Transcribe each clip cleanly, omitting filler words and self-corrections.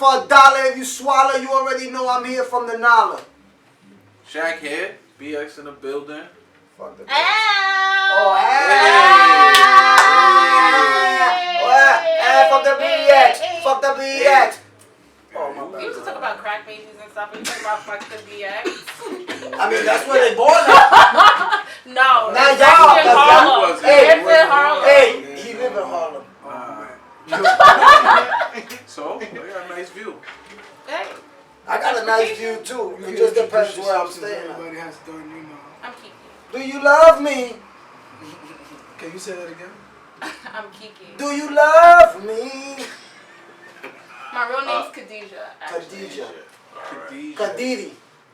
for $1. If you swallow, you already know I'm here from the Nala. Shaq here. BX in the building. Fuck the Oh, hey, fuck the BX. Fuck the BX. Oh, my bad. You used to talk about crack babies and stuff. You talk about fuck the BX. I mean, that's where they born at. No. Now It's y'all. in Harlem. It's in Harlem. Hey, he live in Harlem. So, we got a nice view. Hey. I got a nice view too. It just depends where I'm staying. Everybody has to, I'm KiKi. Do you love me? Can you say that again? I'm KiKi. Do you love me? My real name's Khadija. Actually. Khadija.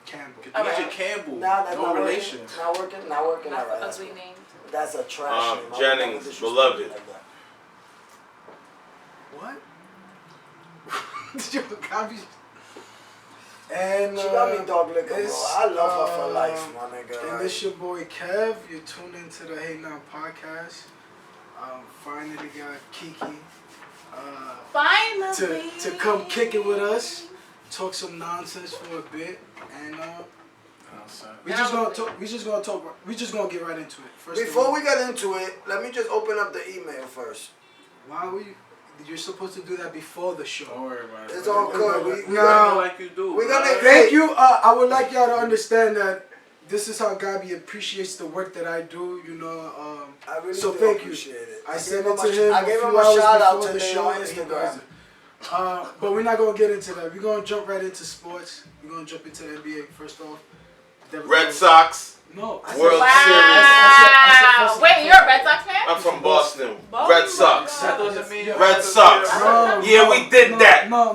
Campbell. Khadija Campbell. Nah, that's no not relation. Working. Not working. That's All right. an ugly name. That's a trash name. Jennings, beloved. What? And she got me dog liquor, bro. I love her for life, my nigga. And this your boy Kev. You're tuned into the Hey Now podcast. Finally got KiKi. Finally. To come kick it with us, talk some nonsense for a bit, and we just gonna get right into it. Before we get into it, let me just open up the email first. Why you're supposed to do that before the show. Don't worry about it. It's all good. We gonna like you do. We're gonna thank you. I would like y'all to understand that this is how Gabi appreciates the work that I do. You know. I really so do thank appreciate you. it. I sent it to him. I gave him a shout out today on Instagram. But we're not gonna get into that. We're gonna jump right into sports. We're gonna jump into the NBA first off. Red Sox. No. World Wow. Series. Wait, you're a Red Sox fan? I'm from Boston. Red Sox. That doesn't mean Red Sox. We did that. No.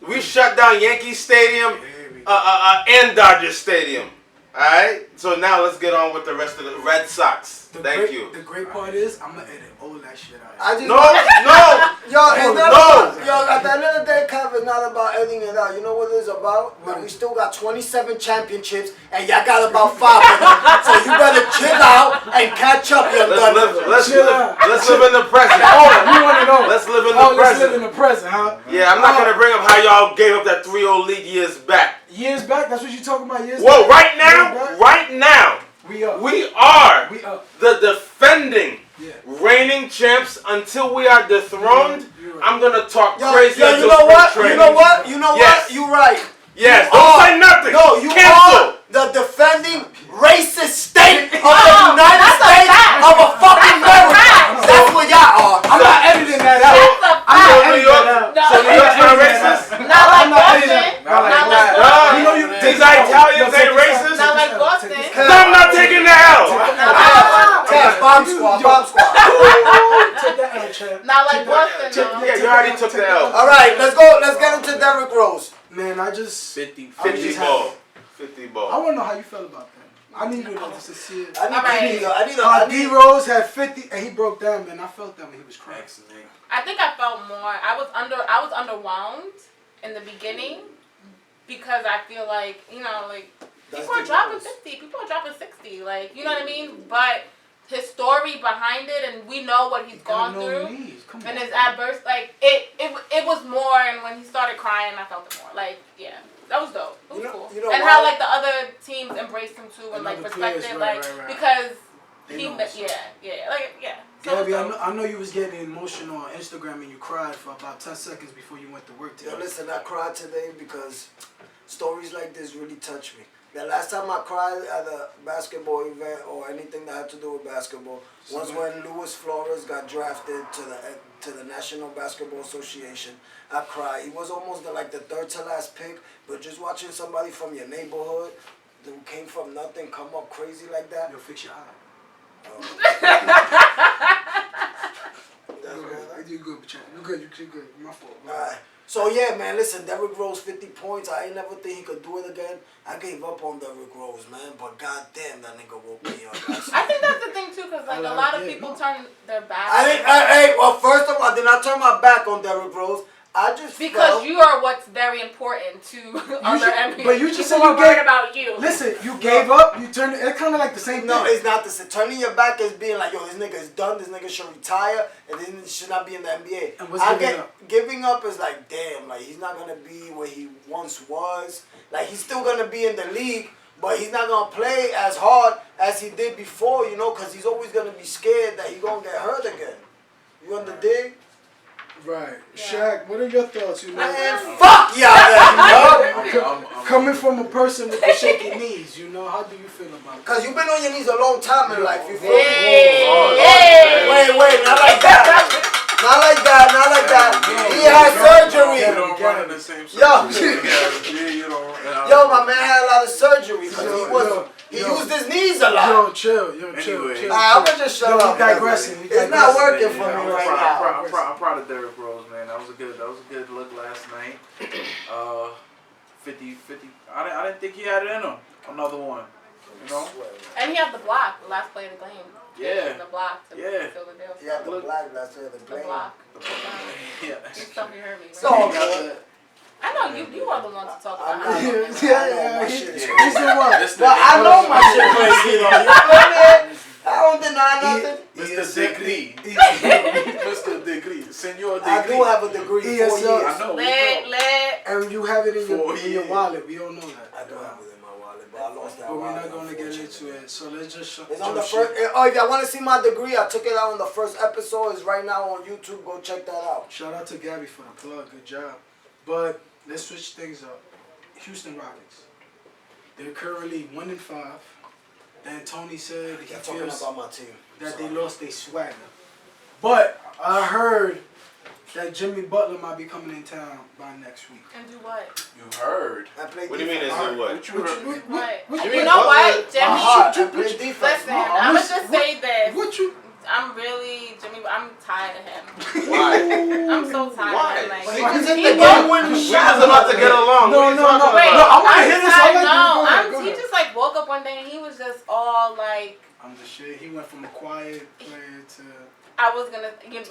We shut down Yankee Stadium and Dodger Stadium. Alright? So now let's get on with the rest of the Red Sox. Thank you. The great part is I'm gonna edit all that shit out. Yo, it's No. not about, yo, at the end of the day, Kev, it's not about editing it out. You know what it's about? That we still got 27 championships, and y'all got about 5 of them. So you better chill out and catch up, young Let's live in the present. You wanna know? Let's live in the Let's present. live in the present, huh? Yeah, I'm not gonna bring up how y'all gave up that 3-0 lead years back. Years back? That's what you talking about years Well, back? right now, we are the defending reigning champs until we are dethroned. I'm gonna talk crazy. Yo, you know what? You know what? You right. Yes, don't say nothing. No, you Cancel. are the defending racist state of the United States of a fucking America. That's what y'all are. I'm not editing that out. So New York's not racist? Not like Boston. These Italians ain't racist? Not like Boston. I'm not taking the L. Bomb squad. Take that L, champ. Not like Boston, though. Yeah, you already took the L. All right, let's go. Let's get into Derrick Rose. Man, I just 50 ball. 50 I ball. want to know how you felt about that. I need you to just to see it. I D Rose had 50 and he broke down, man. I felt that when he was crying. I think I felt more. I was underwhelmed in the beginning because I feel like, you know, like people are dropping 50, people are dropping 60, like, you know what I mean? But his story behind it, and we know what he's gone through, and his adverse, like it was more. And when he started crying, I felt it more. Like, yeah. That was dope. It was cool. And how like the other teams embraced him too and like respected, because he, Gabby, I know you was getting emotional on Instagram and you cried for about 10 seconds before you went to work today. Yo, listen, I cried today because stories like this really touch me. The last time I cried at a basketball event or anything that had to do with basketball was when Luis Flores got drafted to the National Basketball Association. I cried. He was almost the third to last pick, but just watching somebody from your neighborhood who came from nothing come up crazy like that. Yo, fix your eye. You good, you good. My fault. Alright. So yeah, man, listen, Derrick Rose 50 points. I ain't never think he could do it again. I gave up on Derrick Rose, man, but goddamn, that nigga woke me up. I think that's the thing too, because like a lot of people turn their back. Well, first of all, I did not turn my back on Derrick Rose. I just because you are what's very important to other NBA. But you just said people you are worried gave about you. Listen, you gave up. You turned. It's kind of like the same thing. No, it's not the same. Turning your back is being like, yo, this nigga is done. This nigga should retire, and this should not be in the NBA. And what's giving up is like, damn, like he's not gonna be where he once was. Like he's still gonna be in the league, but he's not gonna play as hard as he did before, you know, because he's always gonna be scared that he's gonna get hurt again. You understand? Right. Shaq, what are your thoughts? You know, Man, fuck y'all, I'm coming from a person with the shaky knees, you know, how do you feel about it? because you've been on your knees a long time in life. You feel me? Hey, Wait, not like that. Not like that, not like that. He had surgery. You don't run in the same Yo. circle. Yeah, you don't. Yo, my man had a lot of surgery because he used his knees a lot. Yo, chill. Anyway. I'm gonna just shut up. We digressing. It's not working for me I'm right now. I'm proud of Derrick Rose, man. That was a good look last night. 50. I didn't think he had it in him. Another one. You know? and he had the block, the last play of the game. Yeah. The block to Yeah. seal the deal. He had the black last year, the The blame. block. Yeah. You stuff you heard me. So, Right? I know you are the one to talk about how. Yeah, my he's shit is the crazy. one. But I know my shit crazy though. You feel me? I don't deny nothing. Mr. Degree. Mr. Degree. Senor Degree. I do have a degree, 4 years. I know. Let. And you have it in your 4 years. wallet. We all know that. I do have it in my wallet, but I lost that But we're wallet. not going to get into it. So let's just It's on the first. Oh, if y'all want to see my degree, I took it out on the first episode. It's right now on YouTube. Go check that out. Shout out to Gabby for the plug. Good job. But let's switch things up. Houston Rockets. They're currently 1-5. Then Tony said he Y'all talking feels about my team. that they lost their swagger. But I heard that Jimmy Butler might be coming in town by next week. And do what? You heard. I play What do you mean? Is defense. it what? What you heard? What? Jimmy You know Butler- what, Jimmy? My heart. I play defense. Listen, My I'm heart. gonna just say this. What you? I'm really Jimmy. I'm tired of him. Why? I'm so tired Why? of him. Like, He was in he the won't- game winning We shot. just about to get along. No, What are you no, talking no. Wait, about? No, I wanna I'm hear this. tired- I like no, you. Go he ahead. just like woke up one day and he was just all like, I'm the shit. He went from a quiet player to. I was gonna listen.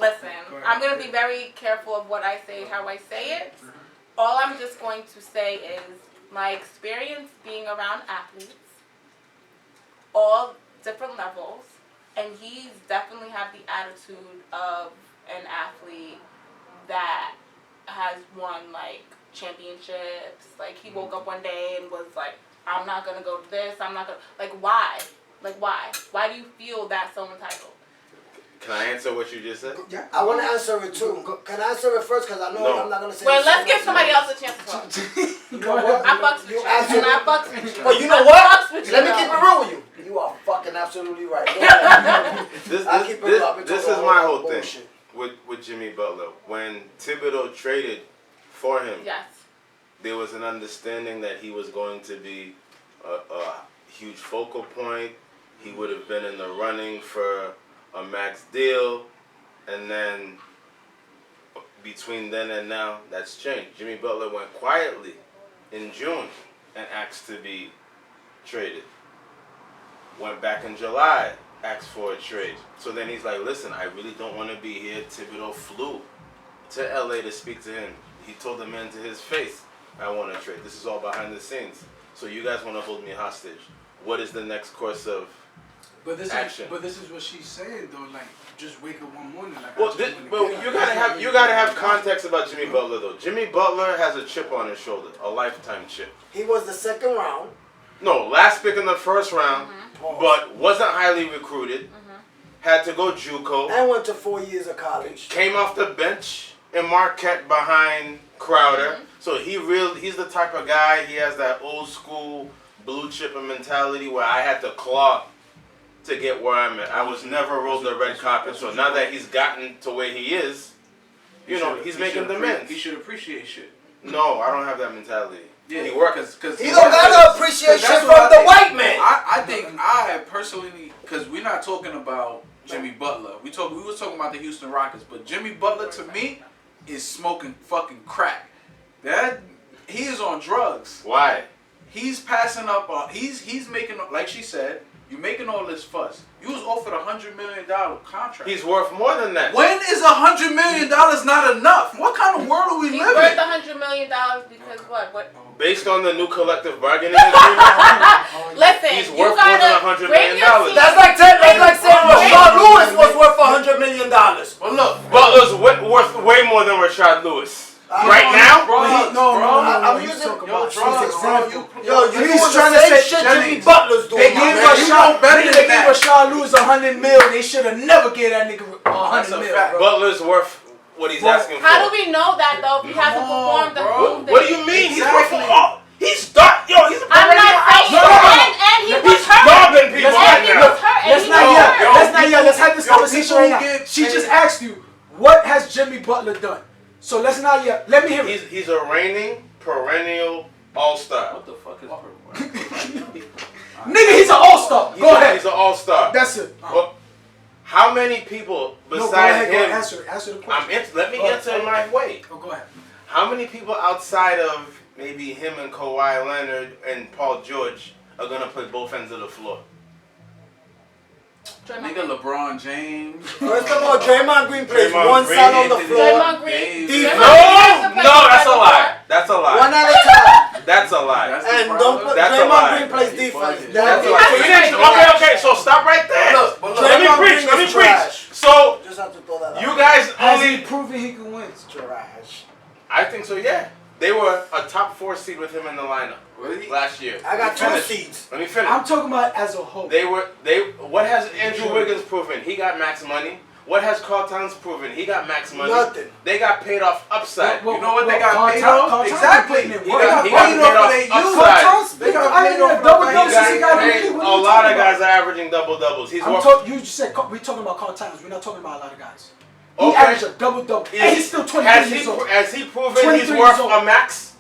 Go ahead. I'm gonna be very careful of what I say, how I say it. All I'm just going to say is my experience being around athletes, all different levels, and he's definitely have the attitude of an athlete that has won like championships. Like he woke up one day and was like, I'm not gonna go to this, I'm not gonna why? Like why? Why do you feel that so entitled? Can I answer what you just said? Yeah. I want to answer it too. Can I answer it first? Because I know No. I'm not going to say Well, it. let's give somebody else a chance to talk. You know what? I fucks with you. absolutely- And I fucks with you. But you know I what? fucks with you, Let me though. keep it real with you. You are fucking absolutely right. Go ahead. I'll keep it up. This is my whole thing with Jimmy Butler. When Thibodeau traded for him, Yes. there was an understanding that he was going to be a huge focal point. He would have been in the running for a max deal. And then between then and now, that's changed. Jimmy Butler went quietly in June and asked to be traded. Went back in July, asked for a trade. So then he's like, listen, I really don't want to be here. Thibodeau flew to LA to speak to him. He told the man to his face, I want to trade. This is all behind the scenes. So you guys want to hold me hostage. What is the next course of action? But this is what she's saying though. Like, just wake up one morning. Like, Well, you gotta have context about Jimmy Butler though. Jimmy Butler has a chip on his shoulder, a lifetime chip. He was the second round. No, last pick in the first round, but wasn't highly recruited. Had to go JUCO. And went to 4 years of college. Came off the bench in Marquette behind Crowder. So he's the type of guy. He has that old school blue chipper mentality where I had to claw to get where I'm at. I was never rolled the red carpet. So now that he's gotten to where he is, he's making demands. He should appreciate shit. No, I don't have that mentality. Yeah, he works. because He don't gotta appreciate shit from the white man. I think I have personally, because we're not talking about Jimmy Butler. We was talking about the Houston Rockets, but Jimmy Butler to me is smoking fucking crack. He is on drugs. Why? He's passing up. He's making, like she said, You making all this fuss. You was offered $100 million contract. He's worth more than that. When is $100 million not enough? What kind of world are we He's living? worth $100 million because what? Based on the new collective bargaining agreement, Listen, he's you worth more than gotta $100 bring million. your team. That's like saying Rashard Lewis was worth $100 million. Well, look, Butler's worth way more than Rashard Lewis. Right now? I'm He's using talking about drugs, his bro. example. He's trying to say shit Jimmy Butler's doing. They gave know better than that. Rashard Lewis $100 million. They should have never gave that nigga That's a $100 million. fact. Bro. Butler's worth what he's asking for. How do we know that though? If he hasn't performed and proved What it? do you mean? Exactly. He's worth he's dark. Yo, he's a I'm not saying. And he was hurt. starving people And right he now. was hurt. And Let's he not was yell. hurt. Let's not yell. Let's have this conversation people right now. get She just paid. asked you, what has Jimmy Butler done? So let's not yell. Let me hear it. He's a reigning perennial all-star. What the fuck is Nigga, he's an all-star. Go ahead. He's an all-star. That's it. Well, how many people No, go besides ahead. Go ahead. him? Answer the question. Let me answer in my way. Oh, go ahead. How many people outside of maybe him and Kawhi Leonard and Paul George are gonna play both ends of the floor? Nigga LeBron James. First of all, Draymond Green plays Draymond one Green, side on the floor. Draymond Green. Davis. No, that's a lie. That's a lie. One at a time. That's a lie. That's the And problem. don't put That's a Draymond lie. Green plays He defense. bugging. That's a lie. That's So you right. didn't- okay, so stop right there. Look, Let me Draymond preach. Green Let me is preach. trash. So Just have to throw that out. you guys Has he only. proven he can win? trash. I think so. Yeah, they were a top 4 seed with him in the lineup Really? last year. I got Let me 2 finish. seeds. Let me finish. I'm talking about as a whole. What has Andrew Wiggins proven? He got max money. What has Karl Towns proven? He got max money. Nothing. They got paid off upside. You know what they got Carl paid Towns- off? Carl Towns Exactly. been putting He in work. got paid paid off off for their youth. upside. They got I paid ain't off even for double their doubles since he youth. got in the Hey, league. a What are you lot talking of about? guys are averaging double doubles. He's You just said we're talking about Carl Towns. We're not talking about a lot of guys. He Okay. averaged a double. And he's still 23 years old. Has he proven 23 he's years worth old. a max?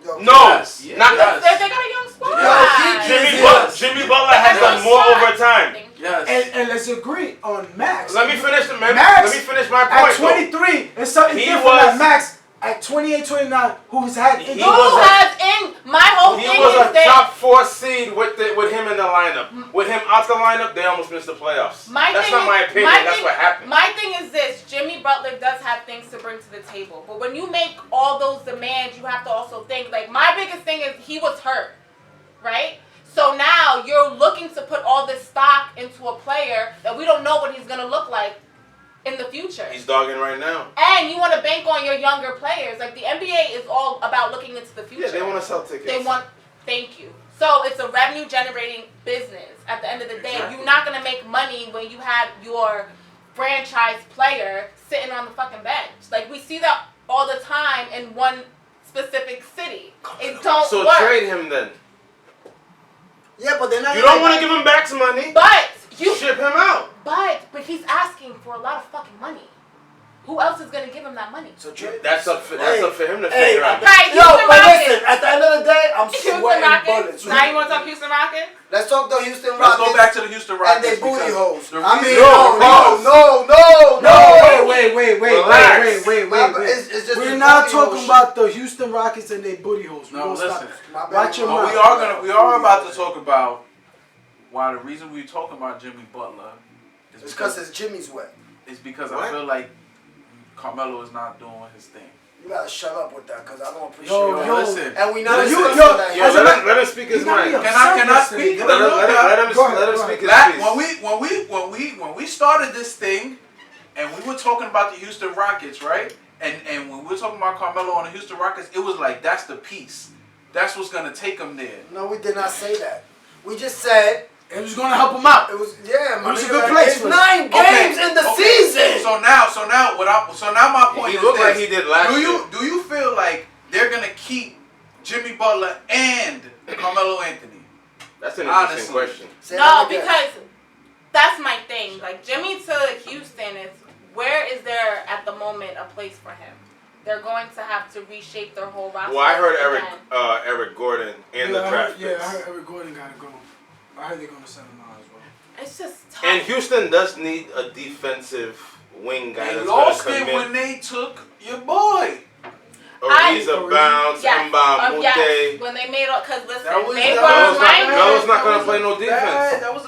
Yo, No, Yes. not Yes. They got a young squad. Yes. Jimmy Butler has done more over time. Yes. And let's agree on Max. Let me finish Max let me finish my point. At 23, it's something He different was- like Max at 28, 29, who's had He Who was a- has in my whole He thing was is a that top 4 seed with him in the lineup. With him out the lineup, they almost missed the playoffs. That's not my opinion. That's what happened. My thing is this: Jimmy Butler does have things to bring to the table, but when you make all those demands, you have to also think. Like my biggest thing is he was hurt, right? So now you're looking to put all this stock into a player that we don't know what he's gonna look like in the future. He's dogging right now. And you want to bank on your younger players. Like the NBA is all about looking into the future. Yeah, they want to sell tickets. Thank you. So it's a revenue generating business. At the end of the day, Exactly. you're not gonna make money when you have your franchise player sitting on the fucking bench. Like we see that all the time in one specific city. It don't So work. trade him then. Yeah, but they're not. You don't want to give him back some money. But you Ship him out. but he's asking for a lot of fucking money. Who else is gonna give him that money? So That's up for him to Hey, figure out. Right, Yo, Houston but Rockets. listen. At the end of the day, I'm Houston sweating Rockets. bullets. Now you want to talk Houston Rockets? Let's talk the Houston Let's Rockets. go back to the Houston Rockets. and they booty because holes. the I mean, reason- no. Wait. Relax. It's just We're the not booty hole talking shit. about the Houston Rockets and their booty holes. No, We're gonna listen. stop. Watch your But mouth. we are about to talk about why the reason we're talking about Jimmy Butler is It's because it's Jimmy's way. I What? feel like Carmelo is not doing his thing. You gotta shut up with that because I don't appreciate Yo, that. yo. Listen. And we not Listen. discussing Yo, that. Yo, As a let him speak his You gotta mind. be Can I upset speak? with Let him Go ahead. speak his That piece. when we started this thing, and we were talking about the Houston Rockets, right? And when we were talking about Carmelo on the Houston Rockets, it was like that's the piece. That's what's gonna take him there. No, we did not say that. We just said It was gonna help him out. it was It was a nigga, good like, place It's for him. 9 games in the season. So now my point He is looked this. like he did last year. Do you feel like they're gonna keep Jimmy Butler and Carmelo Anthony? That's an Honestly. interesting question. Say No, that again. because that's my thing. Like Jimmy to Houston is where is there at the moment a place for him? They're going to have to reshape their whole roster. Well, I heard again. Eric Gordon and the draft I picks. heard Eric Gordon gotta go. I heard they're gonna send him out as well. It's just tough. And Houston does need a defensive wing guy They that's lost gonna it come when in. they took your boy. Ariza Bounce, yes, Mute. yes, when they made all, because listen, That was they that were was right. Melo's not that gonna was play no bad. defense. That was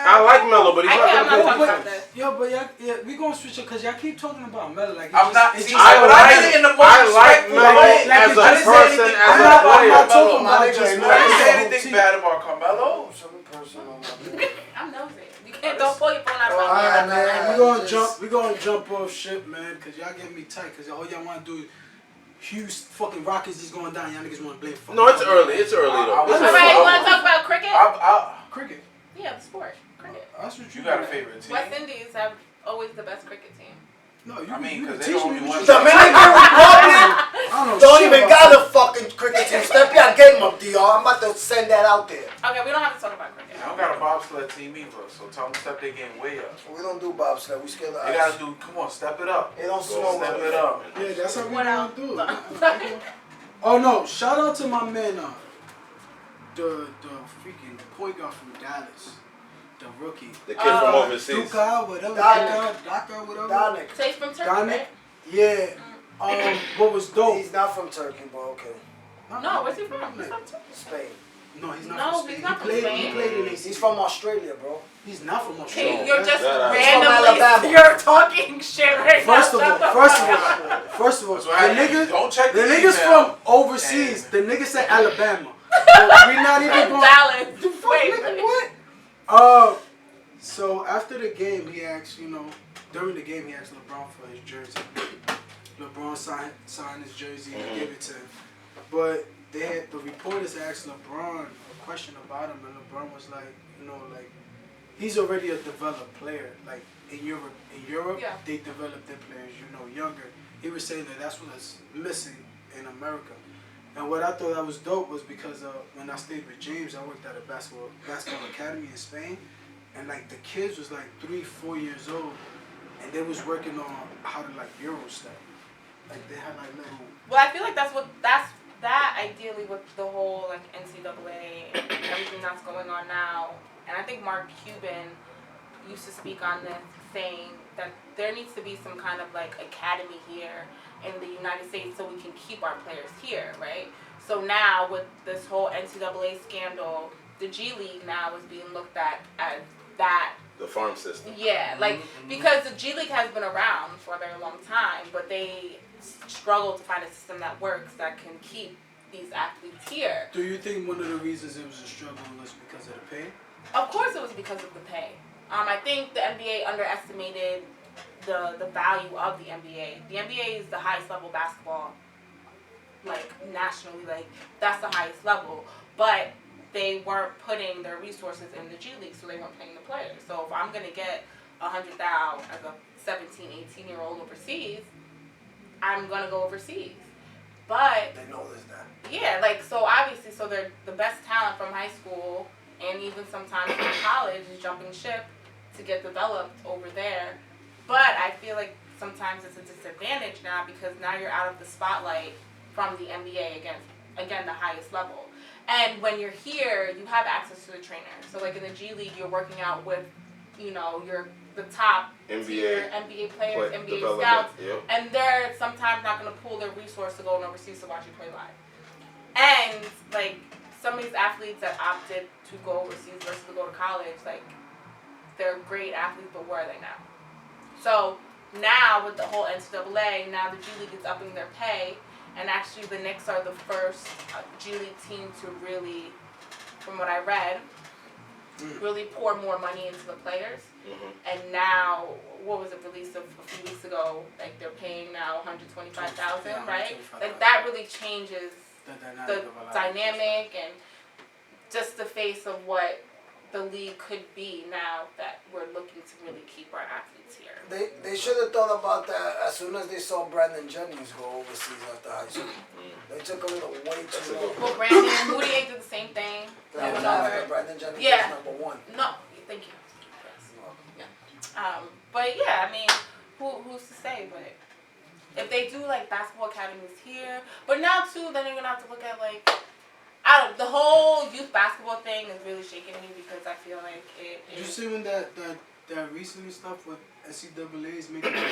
I like Melo, but he's I'm not not talking gonna about play. this. Yo, but yeah, we gonna switch it because y'all keep talking about Melo like I'm not. It's See, just, but I did it in the most I like respectful Melo way. like as it's a just person, anything as bad a about I'm not player. talking about Melo. just I I didn't say Melo. anything bad about Carmelo. Something personal. I'm nosy. You can't don't pull your phone out of my Alright, hand. man. We gonna jump off shit, man, because y'all getting me tight. Because all y'all want to do is Hughes fucking Rockets is going down. Y'all niggas want to blame fucking. No, it's early. It's early though. I- I- It's All early. right, you want to talk about cricket? Cricket. Yeah, the sport. Cricket. That's what You got a favorite team? West Indies have always the best cricket team. No, you. I mean, you 'cause they teach don't me be what one- you- Dominican Republic I don't know. don't shit even about got that. a fucking cricket team. Step your game up, DR. I'm about to send that out there. Okay, we don't have to talk about cricket. I don't got a bobsled team either, so tell them to step their game way up. We don't do bobsled. We scared of They gotta do. Come on, step it up. It don't Go snow. Step with it up. Yeah, that's how we What gonna else? do it. Oh no! Shout out to my man, the freaking point guard from Dallas, the rookie. The kid from overseas. Duka, whatever. Donick. Daka, whatever. Donick. So he's from Turkey, Donick. right? Yeah. What was dope? He's not from Turkey, but okay. No, where's he from? He's from Turkey. Spain. No, he's not No, from Spain. he's not from He Spain. played in He's from Australia, bro. He's not from Okay, Australia. you're just That- He's from randomly Alabama. you're talking shit right First now. of all, Shut the first fuck of up. all, first of all, That's why the nigga, don't check the the niggas email. from overseas. The nigga said Alabama. So we not even going. Dallas. Wait, Nigga, what? So after the game, he asked, during the game, he asked LeBron for his jersey. LeBron signed his jersey and gave it to him. But the reporters asked LeBron a question about him, and LeBron was like, he's already a developed player. Like in Europe, Yeah. they develop their players, younger. He was saying that that's what's missing in America. And what I thought that was dope was because when I stayed with James, I worked at a basketball academy in Spain, and like the kids was like 3-4 years old, and they was working on how to like Euro step. Like they had like little. Well, I feel like that ideally with the whole like NCAA and everything that's going on now. And I think Mark Cuban used to speak on this, saying that there needs to be some kind of like academy here in the United States so we can keep our players here, right? So now with this whole NCAA scandal, the G League now is being looked at as that. The farm system. Yeah, like because the G League has been around for a very long time, but they struggle to find a system that works that can keep these athletes here. Do you think one of the reasons it was a struggle was because of the pay? Of course, it was because of the pay. I think the NBA underestimated the value of the NBA. The NBA is the highest level basketball, like nationally, like that's the highest level. But they weren't putting their resources in the G League, so they weren't paying the players. So if I'm gonna get $100,000 as a 17, 18-year-old overseas, I'm gonna go overseas. But They know there's that. yeah, like so obviously, so they're the best talent from high school and even sometimes from college is jumping ship to get developed over there. But I feel like sometimes it's a disadvantage now because now you're out of the spotlight from the NBA again the highest level. And when you're here, you have access to the trainer. So like in the G League, you're working out with, you're the top tier NBA players, NBA scouts, Yep. and they're sometimes not going to pull their resource to go overseas to watch you play live. And like some of these athletes that opted to go overseas versus to go to college, like they're great athletes, but where are they now? So now with the whole NCAA, now the G League is upping their pay, and actually the Knicks are the first G League team to really, from what I read, really pour more money into the players. And now, what was it released a few weeks ago? Like they're paying now $125,000, right? Like that really changes the dynamic and just the face of what the league could be now that we're looking to really keep our athletes here. They should have thought about that as soon as they saw Brandon Jennings go overseas after high school. They took a little way too long. Well, Brandon Moutier did the same thing. He went over. Brandon Jennings Yeah. was number one. No, thank you. Yes. Yeah. But yeah, I mean, who's to say? But if they do like basketball academies here, but now too, then you're gonna have to look at like, the whole youth basketball thing is really shaking me because I feel like it. Did you see when that that recently stuff with NCAA is making like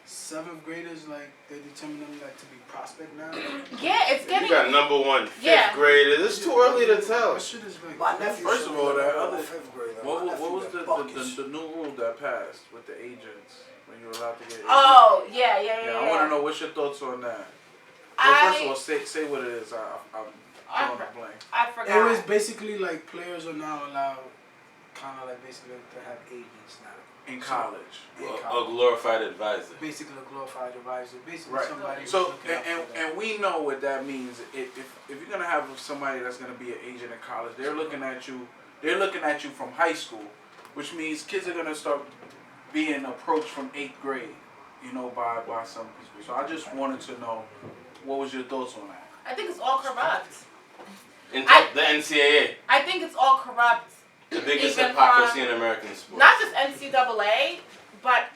7th graders like they determine them like to be prospect now. Yeah, it's getting. You got number 1 fifth Yeah. graders. It's too early to tell. That shit is like. My nephew. First of all, that other 5th grader. What My nephew was got buckets. the new rule that passed with the agents when you were allowed to get agents? Oh yeah. I want to know what's your thoughts on that. Well, first of all, say what it is. I'm drawing a blank. I forgot. It was basically like players are now allowed, kind of like basically to have agents now. In college. A glorified advisor. Basically a glorified advisor. Basically Right. somebody. So who's looking out for them. and we know what that means. If you're gonna have somebody that's gonna be an agent in college, they're looking at you. They're looking at you from high school, which means kids are gonna start being approached from 8th grade. You know, by some people. So I just wanted to know, what was your thoughts on that? I think it's all corrupt. The NCAA. I think it's all corrupt. The biggest Even hypocrisy from- in American sports. Not just NCAA, but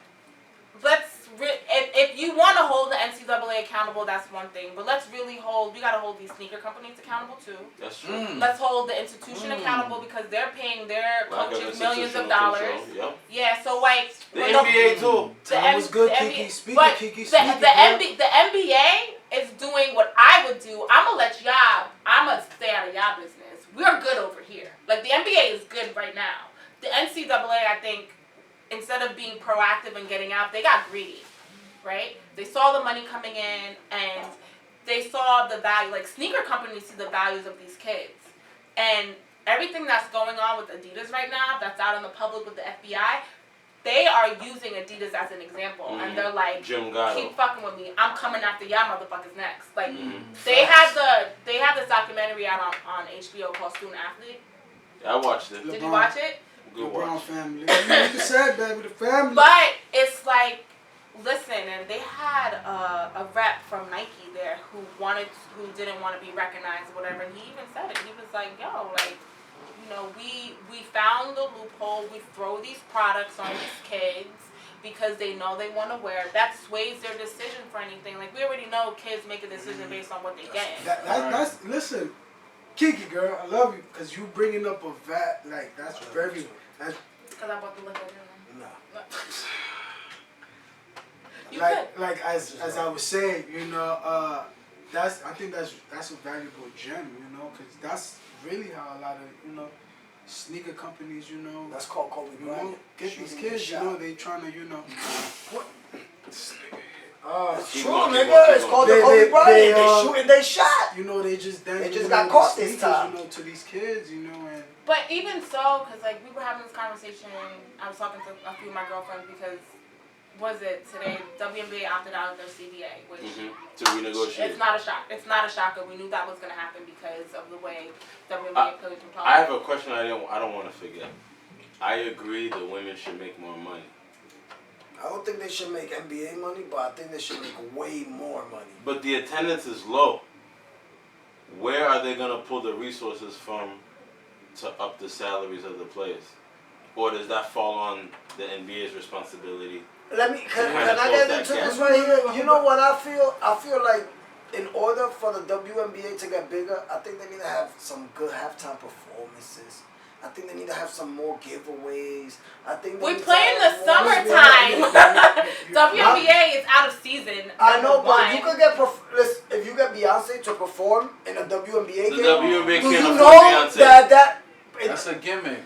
if you want to hold the NCAA accountable, that's one thing. But let's really we got to hold these sneaker companies accountable too. That's true. Let's hold the institution accountable because they're paying their Lack of coaches millions of institutional dollars. control, Yep. Yeah, so like The NBA too. That was good, the Kiki. NBA Speaking, but Kiki. the Speaking. the NBA is doing what I would do. I'm gonna stay out of y'all business. We're good over here. Like the NBA is good right now. The NCAA, I think, instead of being proactive and getting out, they got greedy, right? They saw the money coming in and they saw the value. Like sneaker companies see the values of these kids, and everything that's going on with Adidas right now, that's out in the public with the FBI. They are using Adidas as an example, and they're like, Jim Gatto. keep fucking with me. I'm coming after y'all motherfuckers next. Like they have this documentary out on HBO called Student Athlete. Yeah, I watched it. Did you watch it? Good LeBron watch. family. You can say it, baby, the family. But it's like, listen, and they had a rep from Nike there who didn't want to be recognized, or whatever. And he even said it. He was like, yo, like, you know, we found the loophole. We throw these products on these kids because they know they want to wear it. That sways their decision for anything. Like, we already know kids make a decision based on what they get. That's listen, Kiki girl, I love you because you bringing up a that's very Because I bought the liquor, didn't Nah. I? You could. like as I was saying, you know, I think that's a valuable gem, you know, because that's really how a lot of sneaker companies, That's called Kobe Bryant. get these kids, they trying to, what? It's Keep true, going, keep nigga. going, It's keep called going. the Kobe They, Bryant. They uh, shoot and they shot. They just got caught this sneakers, time. to these kids, and But even so, because like we were having this conversation, I was talking to a few of my girlfriends because, was it today, WNBA opted out of their CBA, which To renegotiate. it's not a shock. It's not a shocker. We knew that was going to happen because of the way WNBA plays from I have a question I don't want to forget. I agree the women should make more money. I don't think they should make NBA money, but I think they should make way more money. But the attendance is low. Where are they going to pull the resources from to up the salaries of the players? Or does that fall on the NBA's responsibility? Can I close get that into gap. this right here? You know what I feel? I feel like in order for the WNBA to get bigger, I think they need to have some good halftime performances. I think they need to have some more giveaways. I think We need play to in have the more- summertime. WNBA is out of season. I know, number but one. you could get listen, if you get Beyonce to perform in a WNBA The game. WNBA do can't you afford know Beyonce. that That's a gimmick.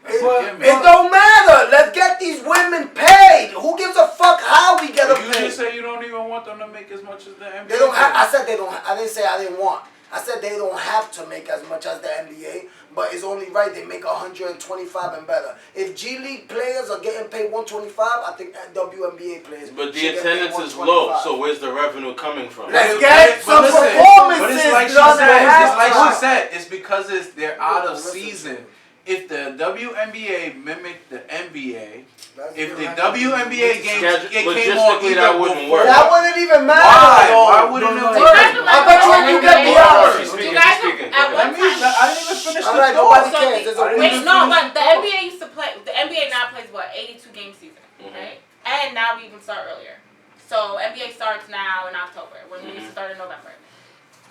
it don't matter. Let's get these women paid. Who gives a fuck how we get them You paid? just say you don't even want them to make as much as the NBA. They don't have. I said they don't. I didn't say I didn't want. I said they don't have to make as much as the NBA, but it's only right they make 125 and better. If G League players are getting paid 125, I think WNBA players. But the should get paid attendance is low, 125. so where's the revenue coming from? Let's get some performances. But it's like she done said. at It's like halftime. she said. It's because they're out of Listen to season. me. If the WNBA mimicked the NBA, That's if the different. WNBA games Schedule- came on logistically, either that wouldn't before, work. That wouldn't even matter. Why? though. Why wouldn't it No, work? I bet you get She's Beyonce. speaking. You guys, She's speaking. at Go one ahead. time, I didn't even finish All the right, thought. nobody So cares. There's a I wait, didn't no, finish but the the thought. NBA used to play. The NBA now plays what 82 game season, right? And now we even start earlier. So NBA starts now in October when we used to start in November.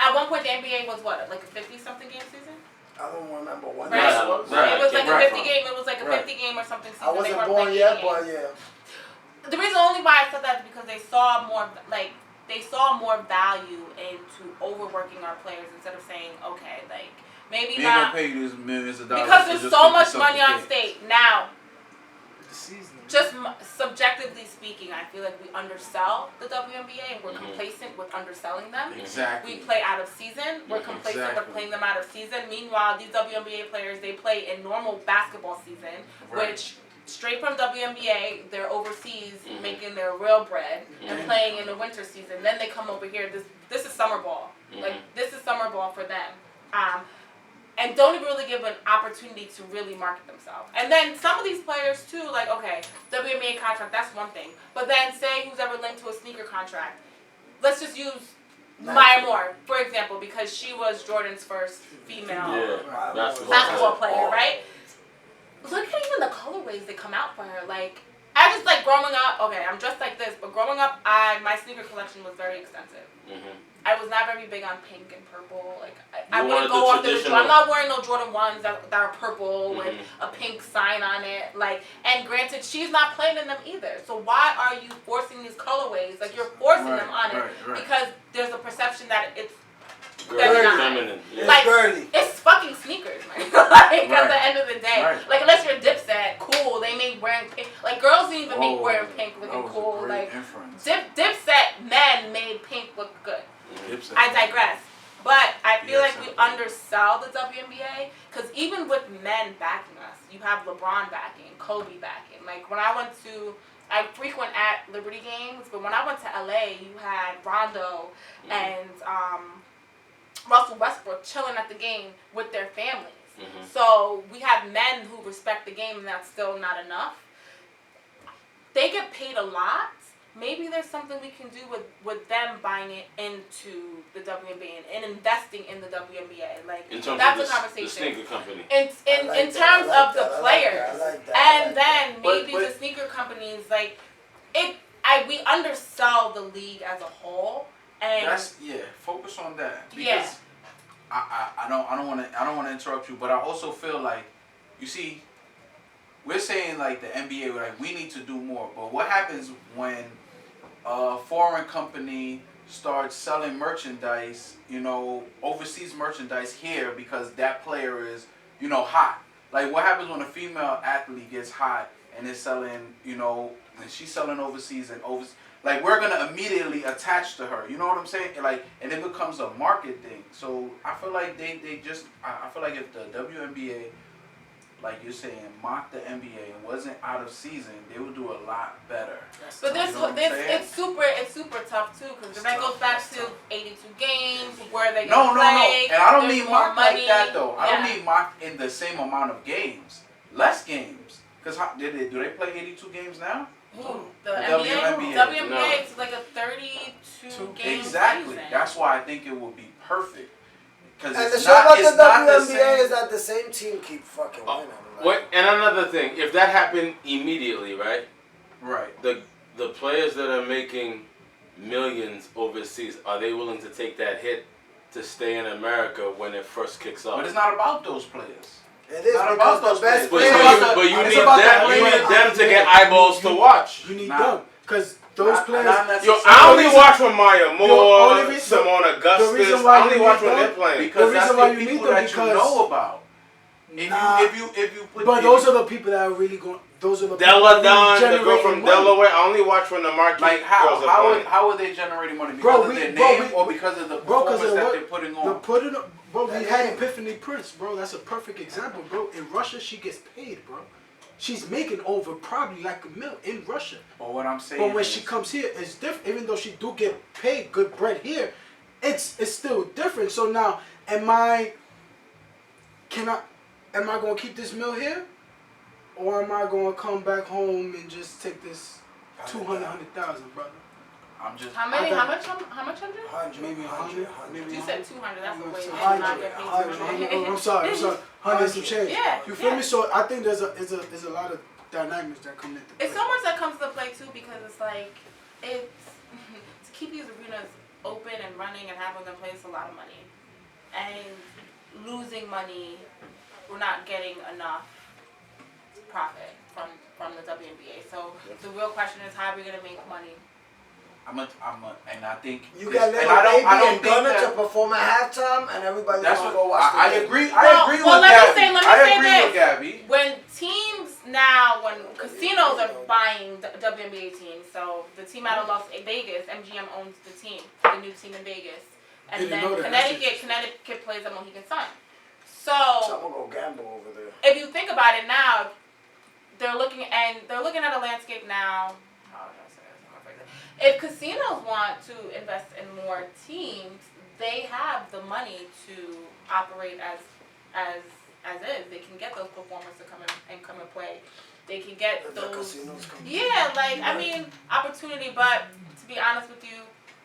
At one point, the NBA was what, like a 50-something game season? I don't remember when Right. that was. It was like a Right. 50 game. It was like a 50 game or something. Season. I wasn't They were born playing yet, 50 but games. yeah. The reason only why I said that is because they saw more value into overworking our players instead of saying, okay, like maybe They not gonna pay you this millions of dollars because for there's just so much 50 money on something stake now. The season. Just subjectively speaking, I feel like we undersell the WNBA and we're complacent with underselling them. Exactly. We play out of season. We're complacent with playing them out of season. Meanwhile, these WNBA players, they play in normal basketball season, which straight from WNBA, they're overseas making their real bread and playing in the winter season. Then they come over here. This is summer ball. Like this is summer ball for them. And don't even really give an opportunity to really market themselves. And then some of these players too, like, okay, WNBA contract, that's one thing. But then say who's ever linked to a sneaker contract. Let's just use Maya Moore, for example, because she was Jordan's first female basketball player, right? Look at even the colorways that come out for her. Like, I just like growing up, okay, I'm dressed like this, but growing up, my sneaker collection was very extensive. I was not very big on pink and purple. Like I wouldn't go off the I'm not wearing no Jordan 1s that are purple with a pink sign on it. Like, and granted, she's not playing in them either. So why are you forcing these colorways? Like you're forcing them on it because there's a perception that it's feminine. Like it's fucking sneakers, man. Like at the end of the day, like unless you're Dipset, cool. They make wearing pink. Like girls didn't even make wearing pink looking cool. Like Dipset men made pink look good. I digress. But I feel like we undersell the WNBA because even with men backing us, you have LeBron backing, Kobe backing. Like when I frequent at Liberty games, but when I went to LA, you had Rondo and Russell Westbrook chilling at the game with their families. So we have men who respect the game, and that's still not enough. They get paid a lot. Maybe there's something we can do with them buying it into the WNBA and investing in the WNBA. Like that's a conversation. The sneaker company. In terms of the players, and then maybe the sneaker companies we undersell the league as a whole. And focus on that because I don't want to interrupt you, but I also feel like you see. We're saying like the NBA, like we need to do more, but what happens when a foreign company starts selling merchandise, overseas merchandise here because that player is, hot? Like what happens when a female athlete gets hot and is selling, and she's selling overseas like we're gonna immediately attach to her. You know what I'm saying? Like, and it becomes a market thing. So I feel like I feel like if the WNBA, like you're saying, mocked the NBA and wasn't out of season, they would do a lot better. But it's super tough too because that goes back to 82 games where they gonna play. And I don't mean mock money. like that though. I don't mean mock in the same amount of games, less games. Because do they play 82 games now? The NBA? WNBA it's like a 32 game Exactly. season. That's why I think it would be perfect. And the show about the WNBA is that the same team keep fucking winning. And another thing, if that happened immediately, right? Right. The players that are making millions overseas, are they willing to take that hit to stay in America when it first kicks off? But it's not about those players. It is not about those players. But you need them to get eyeballs to watch. You need them because those players. I only watch when Maya Moore, Simone Augustus. I only watch when they're playing because that's the people that you know about. If you put those are the people that are really going. Those are the Della Don, the girl from Delaware. I only watch when the marquee girls are playing. How are they generating money? Because of their name or because of the performance that they're putting on? Bro, we had Epiphany Prince, bro. That's a perfect example, bro. In Russia, she gets paid, bro. She's making over probably like $1 million in Russia. But what I'm saying but when she comes here, it's different. Even though she do get paid good bread here, it's still different. So now, am I gonna keep this mill here? Or am I gonna come back home and just take this 200,000, brother? I'm just. How much? 100? Maybe 100. You said 200. That's a way. 100. I'm sorry. 100 some change. Yeah. You feel me? So I think there's a lot of dynamics that come into play. It's so much that comes to play too because it's like to keep these arenas open and running and having them play is a lot of money. And losing money. We're not getting enough profit from the WNBA. So the real question is, how are we gonna make money? and I think You got and little I baby don't and think Gunna that, to perform at halftime, and everybody's that's gonna what go watch the I game. agree. Well, I agree with let Gabby. me I say agree this. with Gabby. When teams now, when casinos are buying WNBA teams, so the team out of Las Vegas, MGM owns the team, the new team in Vegas, and then Connecticut plays at Mohegan Sun. So I'm gonna go gamble over there. if you think about it now, they're looking at a landscape now. How do I say this? I'm afraid to- If casinos want to invest in more teams, they have the money to operate as is. They can get those performers to come and play. They can get The those. casinos come. Yeah, like I mean, opportunity. But to be honest with you,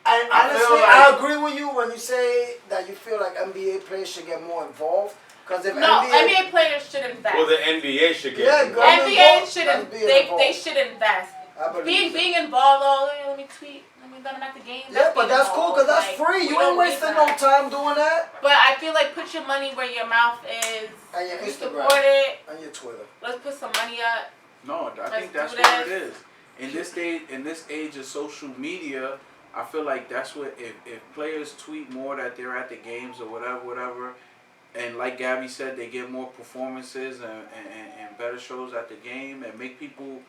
And honestly, I agree with you when you say that you feel like NBA players should get more involved. Because if NBA players should invest. Well, the NBA should get NBA should they should invest. I believe Being involved, let me tweet. Let me let them at the game. Yeah, but that's cool because that's free. You ain't wasting no time doing that. But I feel like put your money where your mouth is. And your You Instagram. support it. And your Twitter. Let's put some money up. No, I think that's do what this. it is. In this age of social media, I feel like that's what if players tweet more that they're at the games or whatever, and like Gabby said, they get more performances and better shows at the game and make people,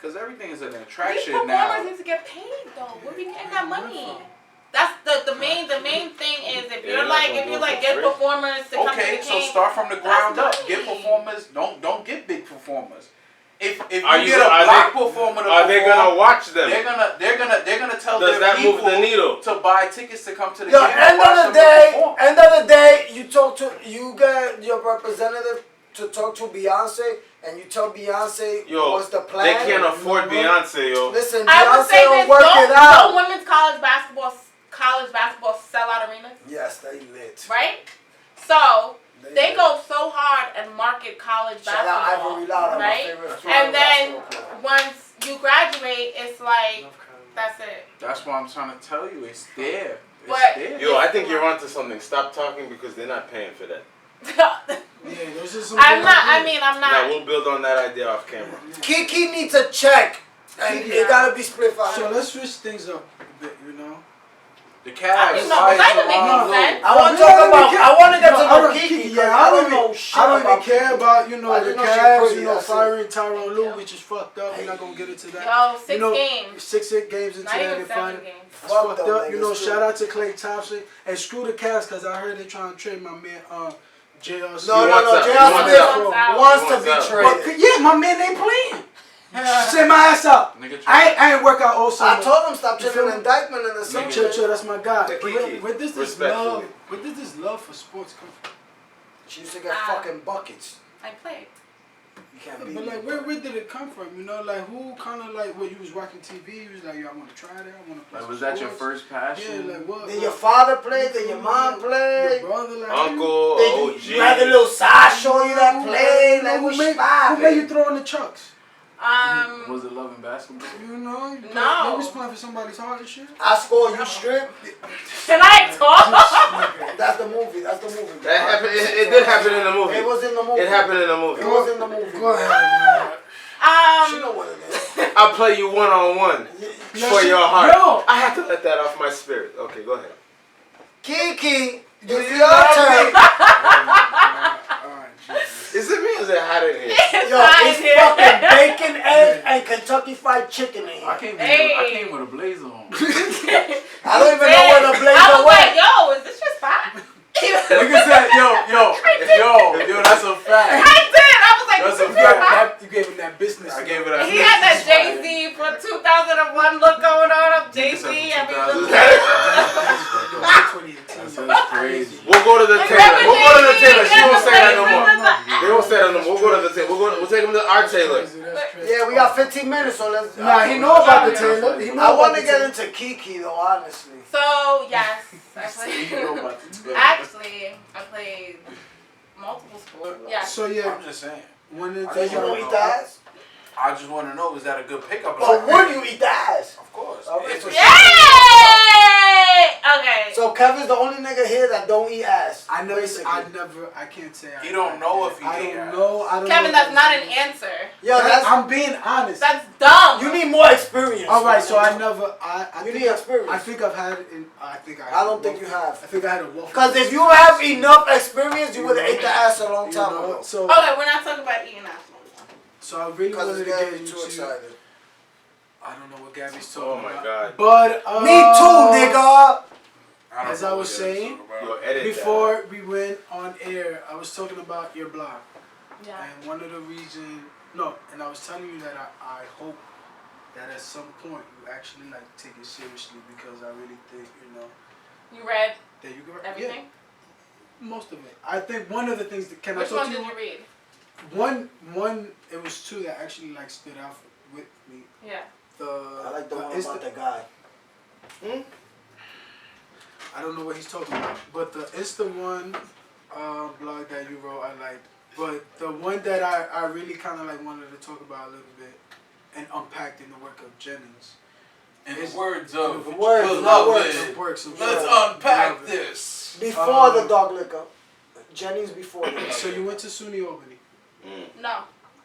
because everything is an attraction These now. performers need to get paid though. Where we getting that money? That's the main thing is if you're like get performers to come to the game. Okay, so start from the ground up. money. Get performers. Don't get big performers. If you Are get a black performer to Are they perform, gonna watch them? They're gonna tell Does their that people move the needle? to buy tickets to come to the Yo, game. And watch them perform. end of the day, you get your representative to talk to Beyonce, and you tell Beyonce what's the plan. They can't afford Beyonce, yo. Listen, I would Beyonce say will this. work it out. Don't women's college basketball sell out arenas? Yes, they lit. Right? So they go so hard and market college Shout out basketball, Ivory Loud, right? my favorite And then basketball player. once you graduate, it's like that's it. That's why I'm trying to tell you, it's there. It's But- there. Yo, I think you're onto something. Stop talking because they're not paying for that. Yeah, those are some I'm good not. I ideas. mean, I'm Now not. we'll build on that idea off camera. Kiki needs a check, and it gotta be split for So her. let's switch things up a bit, you know. The Cavs. You know, that doesn't make Toronto. no sense. I want to talk about. I want to get to know Kiki. Yeah, I don't know shit I don't even about care Kiki. about I the just know she Cavs, pretty, that's it. firing Tyronn Lue, which is fucked up. We're not gonna get into that. Yo, 6 games. 6 games into Not that, even they 7 fired. games. It's Fuck fucked them up. niggas, Shout out to Klay Thompson and screw the Cavs because I heard they trying to trade my man J.R. No, wants J.R. out. Smith wants to He be wants traded. But, yeah, my man ain't playing. Send my ass up. Nigga, I ain't work out all summer. I told him stop You taking feel an me? indictment in the summer. Chill, that's my guy. The But Kiki, where does this respectfully. love for sports come from? She used to get fucking buckets. I played. You can't beat But me. like, where did it come from? You know, like who kind of like when you was watching TV, you was like, yo, I want to try that. I want to play. Like, some was that your sports. first passion? Yeah, like what? Did your father play? Did your mom play? Your brother, like Uncle, Did OG. you had a little side show you that play? Like, who what's made you throw in the chucks? Was it loving basketball? You know, No. you was playing for somebody's heart and shit. I score, you strip. Can I talk? That's the movie. That's the movie. That happened. It did happen in the movie. It was in the movie. It happened in the movie. It was in the movie. Go ahead, man. She know what it is. I'll play you one-on-one for your heart. Yo. I have to let that off my spirit. Okay, go ahead. Kiki, it's your love turn. Alright, Jesus. Is it me or is it hot in here? Yo, it's fucking bacon, egg, and Kentucky Fried Chicken in I here. came with a blazer on. I don't even know where the I blazer was like, went. yo, is this your spot? Nigga said, yo, that's a fact. I did. I was like, That's this a is your fact. spot. You gave him that business. I gave it a. He had that Jay-Z for 2001 look going on up. Jay-Z, I mean, look That's crazy. We'll go to the tailor. Remember We'll go to the Jay-Z? tailor. She won't say that no more. Remember- They won't say that no more. We'll go to the tailor. We'll take them to our tailor. Yeah, we got 15 minutes, so let's. Nah, he know about the Taylor. He know I want about to the get Taylor. into Kiki though, honestly. So, yes, I You know played. about the Taylor. Actually, I played multiple sports. Yeah. So yeah, I'm just saying. when it Did you gonna eat the ass? I just want to know, is that a good pickup? But would you eat the ass? Of course. Okay, It's so a- Yay! Okay. So Kevin's the only nigga here that don't eat ass. I basically. can't say. You don't know if he I ate don't ass. know. I don't Kevin, know that's not an answer. Yo, I'm being honest. That's dumb. You need more experience. All right, so I You need experience. I think I've had. I don't think you have. I think I had a waffle. Because if you have enough experience, you would have ate the ass a long time ago. So Okay, we're not talking about eating ass. So I really wanted to get into. Too excited. I don't know what Gabby's Oh talking my about. god. But Me too, nigga. As I was saying, Yo, edit before we went on air, I was talking about your blog. Yeah. And one of the reasons, and I was telling you that I hope that at some point you actually like take it seriously, because I really think, You read that you can everything? Yeah, most of it. I think one of the things that Which one did you read? One, it was two that actually like stood out with me. Yeah. I like the one about the guy. I don't know what he's talking about, but the Insta one blog that you wrote, I liked. But the one that I really kind of like wanted to talk about a little bit and unpacked in the work of Jennings. In the words of Beloved. Let's unpack this. Before the dog liquor. Jennings before the dog So you liquor. went to SUNY Albany? No.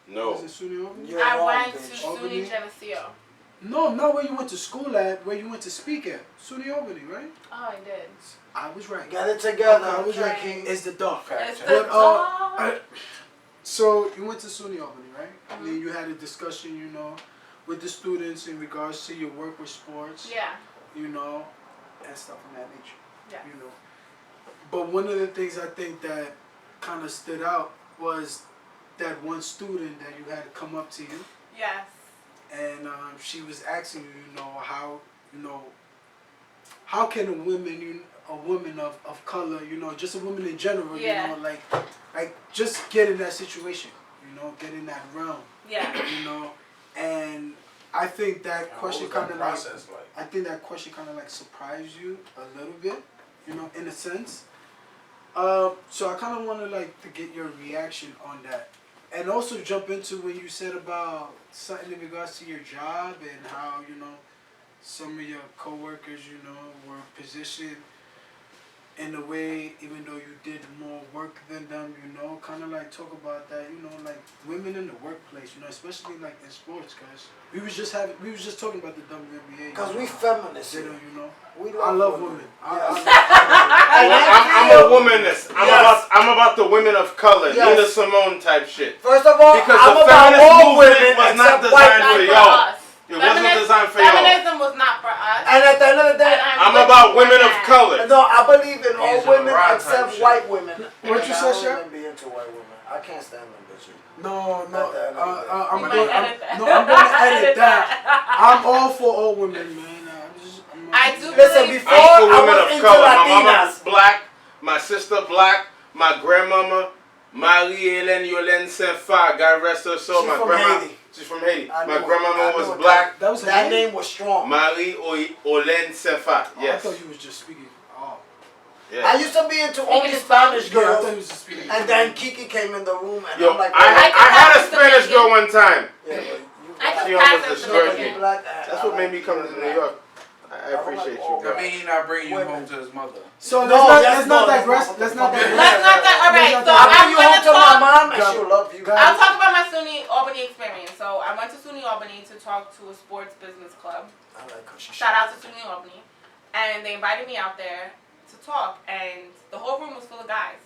No. Was it SUNY Albany? You're I wrong, went bitch. to Albany? SUNY Geneseo. No, not where you went to school at, where you went to speak at. SUNY Albany, right? Oh, I did. I was right. Get it together. I was right. Okay. It's the dog. It's check. the But, dog. So you went to SUNY Albany, right? I mean, you had a discussion, with the students in regards to your work with sports. Yeah. And stuff of that nature. Yeah. But one of the things I think that kind of stood out was that one student that you had come up to you, Yes. and she was asking you, how can a woman of color, just a woman in general, Yeah. like just get in that situation, get in that realm, Yeah. and I think that question kind of like, process like? I think that question kind of like surprised you a little bit, in a sense. So I kind of want to get your reaction on that, and also jump into when you said about something in regards to your job and how some of your coworkers were positioned in a way, even though you did more work than them, kind of like talk about that, like women in the workplace, especially like in sports, guys. We was just talking about the WNBA. Because we feminists. We I love women. I'm a womanist. I'm about the women of color, Yes. Nina Simone type shit. First of all, Because I'm the about feminist all movement women was not except white. designed for Not y'all. us. It wasn't designed for y'all. Feminism was not for us. And at the end of the day, I'm about women of color. no, I believe in all These are women rock type except shit. white women. What you said, I Chef? don't even be into white women. I can't stand them bitches. No. At the end of the day. I'm You going might edit that. to edit that. I'm all for all women, man. I do Listen, believe before I'm for I women was of into color. My mama Latinas. black, my sister black, my grandmama Marie-Hélène Yolène Saint-Fa, God rest her soul. She's My from grandma, Haiti. she's from Haiti. I My knew grandmama it. was I knew it. black. That was her That name? name was strong. Marie-Hélène Saint-Fa. I Yes. thought you was just speaking. Oh. Yeah. I used to be into Speaking only in Spanish Yeah, I girls. thought you was just speaking. And then KiKi came in the room and Yo, I'm like, I had a I Spanish can girl one time. yeah, but you I black. She can almost pass as destroyed Dominican. me. Black, That's what made me come to New York. I appreciate you. I mean, he not bringing you home to his mother. So No, let's not that's digress. not- Let's not digress. Let's not that. All right, so I'll bring I'm you going home to to my talk. mom and Go. she'll love you. Go. I'll talk about my SUNY Albany experience. So I went to SUNY Albany to talk to a sports business club. I like her. She Shout out to SUNY Albany. And they invited me out there to talk. And the whole room was full of guys.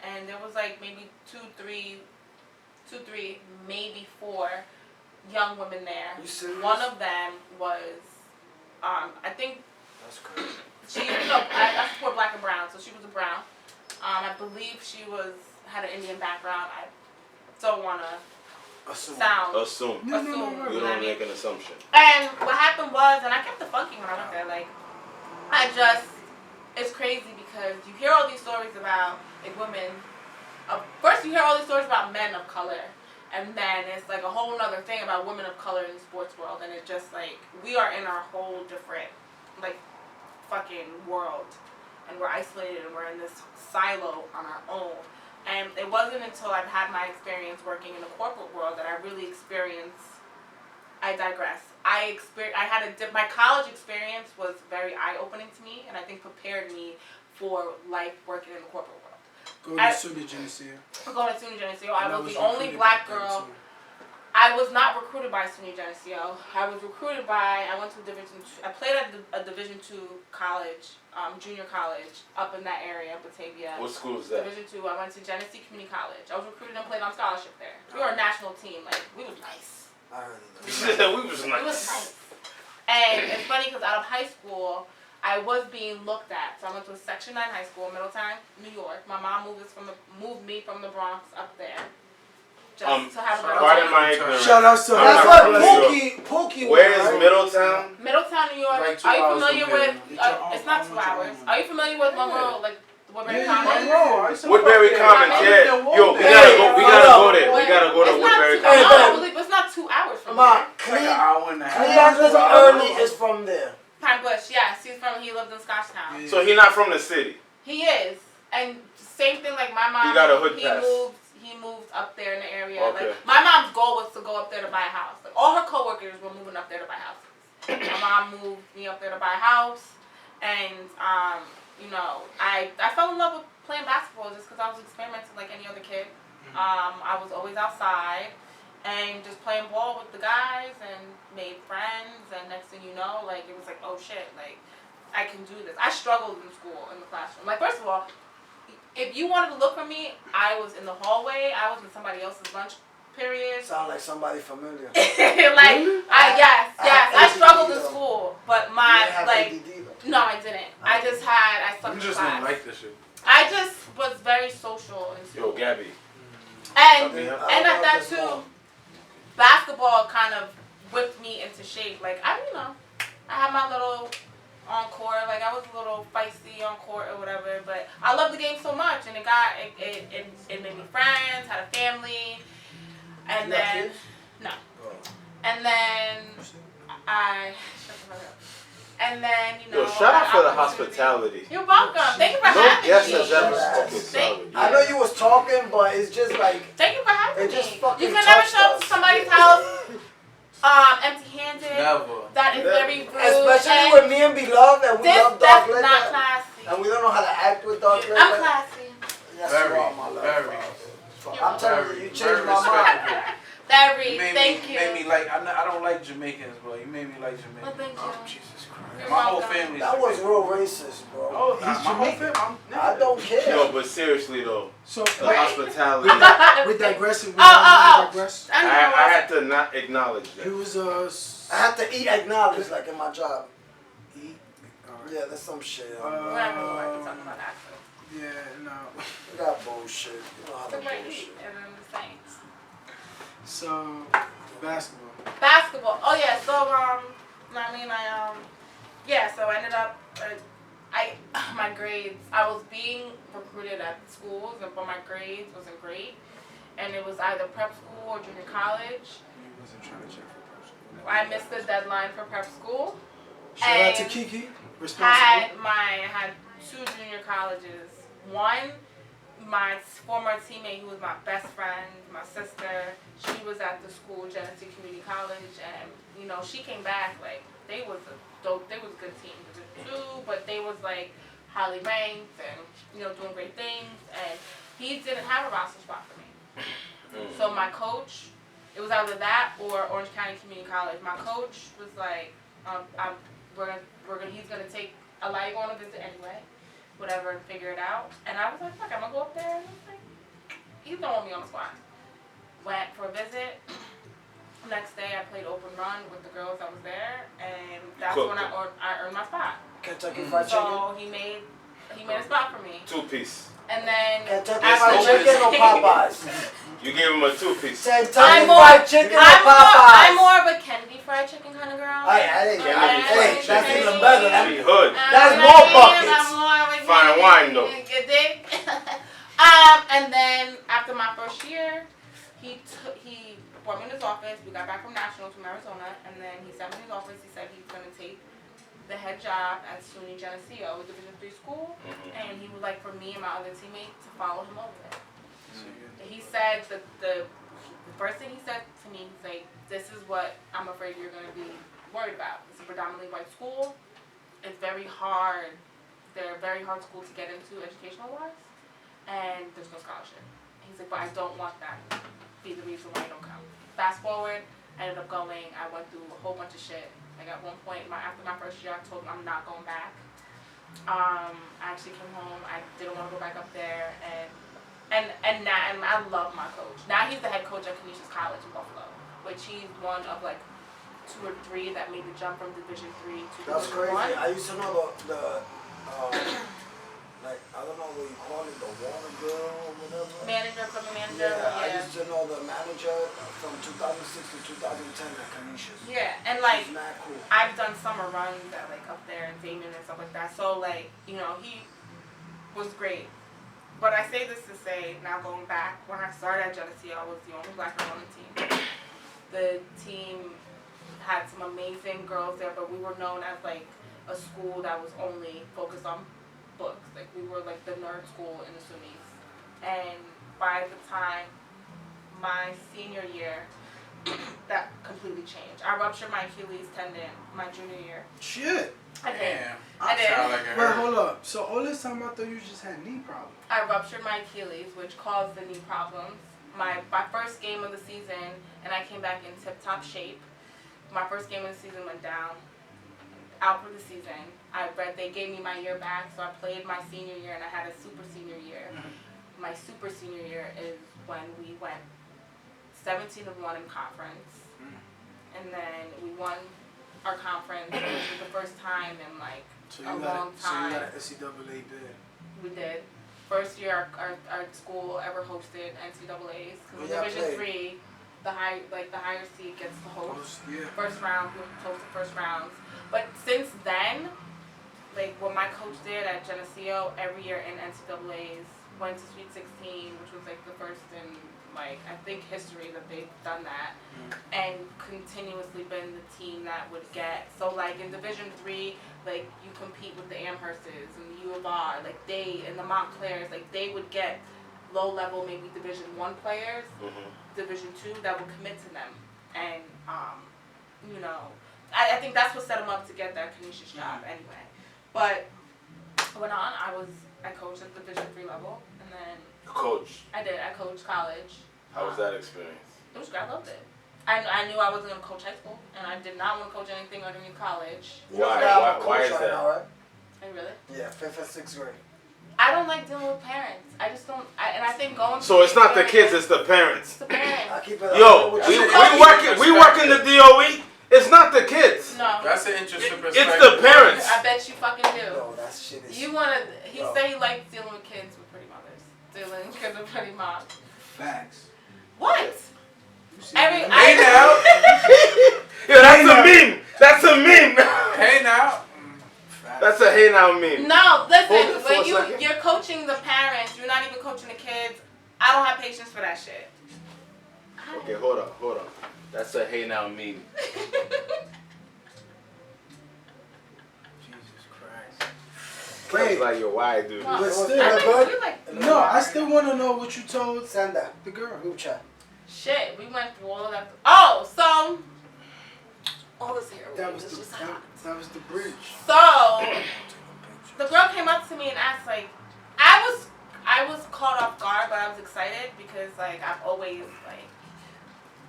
And there was like maybe two, three, maybe four young women there. You serious? One of them was, I think That's crazy. I support black and brown, so she was a brown. I believe she had an Indian background. I don't want to Assume. sound Assume. No. You assume. you know what I don't mean? make an assumption. And what happened was, and I kept the funky when I went there, like, it's crazy because you hear all these stories about, like, women, first you hear all these stories about men of color, and then it's, like, a whole other thing about women of color in the sports world, and it's just, like, we are in our whole different, like, fucking world, and we're isolated, and we're in this silo on our own. And it wasn't until I've had my experience working in the corporate world that I really experienced, I digress. my college experience was very eye-opening to me, and I think prepared me for life working in the corporate world. Going to SUNY Geneseo. Going to SUNY Geneseo, I was the only black girl. I was not recruited by SUNY Geneseo. I was recruited by, I went to I played at a Division II college, junior college, up in that area, Batavia. What school is that? Division II. I went to Genesee Community College. I was recruited and played on scholarship there. We were a national team. Like, we was nice. I heard of that. We was We was nice. And it's funny because out of high school, I was being looked at. So I went to a Section 9 high school in Middletown, New York. My mom moved me from the Bronx up there. Just to have a better pardon time. my ignorance. Shout out to That's her. what Pookie Where was, is right? Middletown? Middletown, New York. Like 2 Are you hours familiar from with? here. It's not 2 hours. Are you familiar with Monroe, like Woodbury Commons? Woodbury Commons, yeah. Yo, we gotta go there. We gotta go to Woodbury Commons. It's not 2 hours from Come on, here. Like an hour and a half. Cleveland Ernie is from there. Pine Bush, yes. He lived in Scotchtown. Yeah. So he not from the city. He is. And same thing like my mom. He got a hood pass. He moved up there in the area. Okay. Like my mom's goal was to go up there to buy a house. Like all her coworkers were moving up there to buy houses. My mom moved me up there to buy a house, and you know, I fell in love with playing basketball just because I was experimenting like any other kid. I was always outside and just playing ball with the guys and made friends. And next thing you know, like it was like, oh shit, like I can do this. I struggled in school in the classroom. Like first of all, if you wanted to look for me, I was in the hallway. I was in somebody else's lunch period. Sound like somebody familiar. Like, I struggled in school, but my, You didn't have like, ADD though. no, I didn't. I sucked You in just class. didn't like this shit. I just was very social in school. Yo, Gabby. And Okay. at that too, basketball kind of whipped me into shape. Like, I had my little on court, like I was a little feisty on court or whatever, but I loved the game so much, and it made me friends, had a family, and then and then I and then Yo, shout out for the hospitality. You're welcome. Thank you for No having guest me. has ever spoken solid. I know you was talking, but it's just like Thank you for having it me. just fucking You can never touched show up us. to somebody's house empty-handed. Never. That is very rude. Especially and with me and Beloved, and we love that's dogs like not that. classy. And we don't know how to act with dogs like I'm that. classy. Yes, Very, you are, my love. very. I'm telling you, you changed my mind. respectable. Very. Made Thank me, you. Made me like. I don't like Jamaicans, bro. You made me like Jamaicans. Well, thank you. Oh, Jesus Christ. You're My whole welcome. family's That was Jamaican. real racist, bro. Oh, He's my whole Jamaican. family. I don't care. Yo, but seriously though, So, the Right. hospitality. we digress. Oh. I had to not acknowledge He that. was I have to eat acknowledged like in my job. Alright. Yeah, that's some shit. We're not gonna go back to talking about accent. Yeah, no. We got bullshit. You know how It's a to great bullshit. week, and then the Saints. So, basketball. Basketball. Oh yeah. So so I ended up. My grades. I was being recruited at schools, but my grades wasn't great, and it was either prep school or junior college. You wasn't trying to check for personal. I missed the deadline for prep school. Shout out to And KiKi. Responsible. had 2 junior colleges. One, my former teammate who was my best friend, my sister, she was at the school, Genesee Community College, and you know, she came back like they was a good team. It was 2, but they was like highly ranked and you know, doing great things, and he didn't have a roster spot for me. So my coach, it was either that or Orange County Community College. My coach was like, he's gonna take a lot going to visit anyway, whatever, and figure it out. And I was like, fuck, I'm gonna go up there. And I was like, he's gonna want me on the squad. Went for a visit. Next day, I played open run with the girls that was there, and that's when I earned my spot. Kentucky Fried Chicken. So he made a spot for me. 2-piece. And then Kentucky after Fried Chicken or Popeyes? You gave him a 2-piece. Kentucky Fried Chicken or Popeyes? I'm more of a Kennedy Fried Chicken kind of girl. Hey, that's Kennedy. even better. She hood. That's more buckets. I'm more of a Fine Kennedy. wine, though. You dig? And then after my first year, he brought me in his office. We got back from Nationals from Arizona, and then he sat me in his office. He said he's gonna take the head job at SUNY Geneseo, a Division III school, and he would like for me and my other teammate to follow him over there. He said that the first thing he said to me, he's like, "This is what I'm afraid you're gonna be worried about. It's a predominantly white school. It's very hard. They're a very hard school to get into educational-wise, and there's no scholarship. He's like, but I don't want that to be the reason why I don't come. Fast forward, I ended up going. I went through a whole bunch of shit. Like at one point, after my first year, I told him I'm not going back. I actually came home. I didn't want to go back up there, and I love my coach. Now he's the head coach at Canisius College in Buffalo, which he's one of like 2 or 3 that made the jump from Division 3 to That's Division crazy. 1. I used to know the like, I don't know what you call it, the water girl or whatever. Equipment manager. Yeah, I used to know the manager from 2006 to 2010 at Canisius. Yeah, and like, She's mad cool. I've done summer runs at like up there in Damon and stuff like that. So like, you know, he was great. But I say this to say, now going back, when I started at Geneseo, I was the only black girl on the team. The team had some amazing girls there, but we were known as like a school that was only focused on books. Like we were like the nerd school in the SUNYs. And by the time my senior year, that completely changed. I ruptured my Achilles tendon my junior year. Shit. I did. Damn. I did. Sound like it Wait, hurt. hold up. So all this time I thought you just had knee problems. I ruptured my Achilles, which caused the knee problems. My first game of the season, and I came back in tip-top shape. My first game of the season went down, out for the season. They gave me my year back, so I played my senior year, and I had a super senior year. My super senior year is when we went 17-1 in conference, and then we won our conference, which was the first time in like a long time. So you got an NCAA bid. We did. First year our school ever hosted NCAAs. Because in Division 3, the higher seed gets to host. Yeah. First round, we host the first rounds. But since then, like what my coach did at Geneseo, every year in NCAAs, went to Sweet 16, which was like the first in like I think history that they've done that, and continuously been the team that would get. So like in Division 3, like you compete with the Amhersts and the U of R, like they and the Montclairs, like they would get low level maybe Division 1 players, Division 2 that would commit to them, and you know, I think that's what set them up to get that Canisius job anyway. But I went on. I coached at the Division 3 level, and then Coach. I coached college. How was that experience? It was great. I loved it. I knew I wasn't going to coach high school, and I did not want to coach anything underneath college. Why is that? Now, right? Hey, really? Yeah, 5th and 6th grade. I don't like dealing with parents. I just don't. And I think going. So it's not the kids, it's the parents. It's the parents. I keep it Yo, up. we work in the DOE. It's not the kids. No. That's an interesting perspective. It's the parents. I bet you fucking do. No, that shit is. You wanna? He No. said he likes dealing with kids with pretty mothers. Dealing with kids with pretty moms. Facts. What? Hey now. Yo, that's a meme. That's a meme. Hey now. That's a hey now meme. No, Hold it listen. for a When second. you're coaching the parents, you're not even coaching the kids. I don't have patience for that shit. Okay, hold up. That's a hey now meme. Jesus Christ. Wait, like yo, why, dude? No, But still, I the think bird- we like. No, I still want to know what you told Send that. the girl. Group chat. Shit, we went through all of that. Oh, so all this here. That was this was the hot. that was the bridge. So the girl came up to me and asked, like, I was caught off guard, but I was excited because like I've always like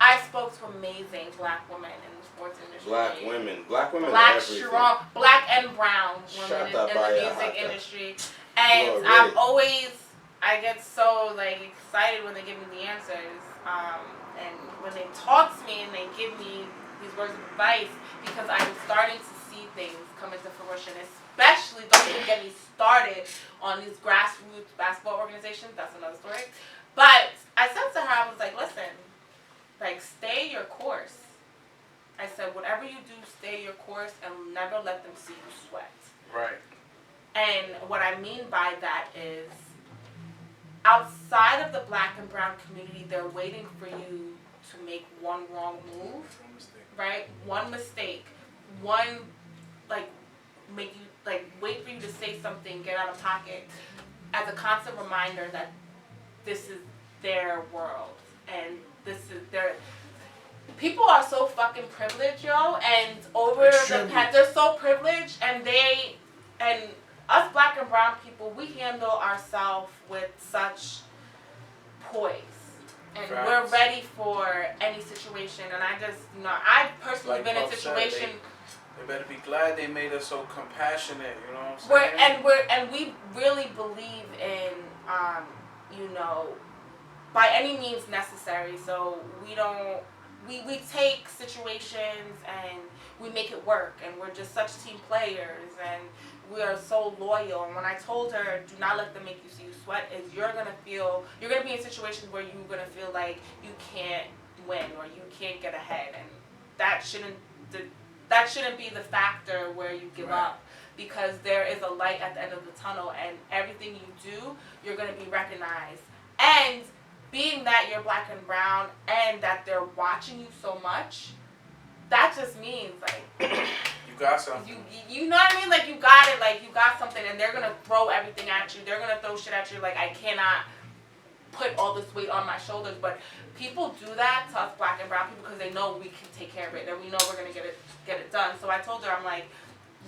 I spoke to amazing black women in the sports industry. Black women Black are everything. strong, black and brown women Shut in up, the Aya. music industry, and Lord, I've really? I get so like excited when they give me the answers, and when they talk to me and they give me these words of advice, because I'm starting to see things come into fruition, especially, don't even get me started on these grassroots basketball organizations, that's another story. But I said to her, I was like, listen, like, stay your course. I said, whatever you do, stay your course and never let them see you sweat. Right. And what I mean by that is, outside of the black and brown community, they're waiting for you to make one wrong move, right? One mistake, one, like, make you, like, wait for you to say something, get out of pocket, as a constant reminder that this is their world, and this is people are so fucking privileged, yo, and they're so privileged, and us black and brown people, we handle ourselves with such poise. And we're ready for any situation. And I just, I've personally been in a situation. They better be glad they made us so compassionate, you know what I'm saying? And we really believe in, by any means necessary. So we take situations and we make it work. And we're just such team players. And we are so loyal. And when I told her, do not let them make you see you sweat, is you're going to be in situations where you're going to feel like you can't win or you can't get ahead. And that shouldn't be the factor where you give up, because there is a light at the end of the tunnel, and everything you do, you're going to be recognized. And being that you're black and brown and that they're watching you so much, that just means, like, you got something. You know what I mean? Like, you got it. Like, you got something, and they're going to throw everything at you. They're going to throw shit at you. Like, I cannot put all this weight on my shoulders. But people do that to us black and brown people because they know we can take care of it, and we know we're going to get it done. So I told her, I'm like,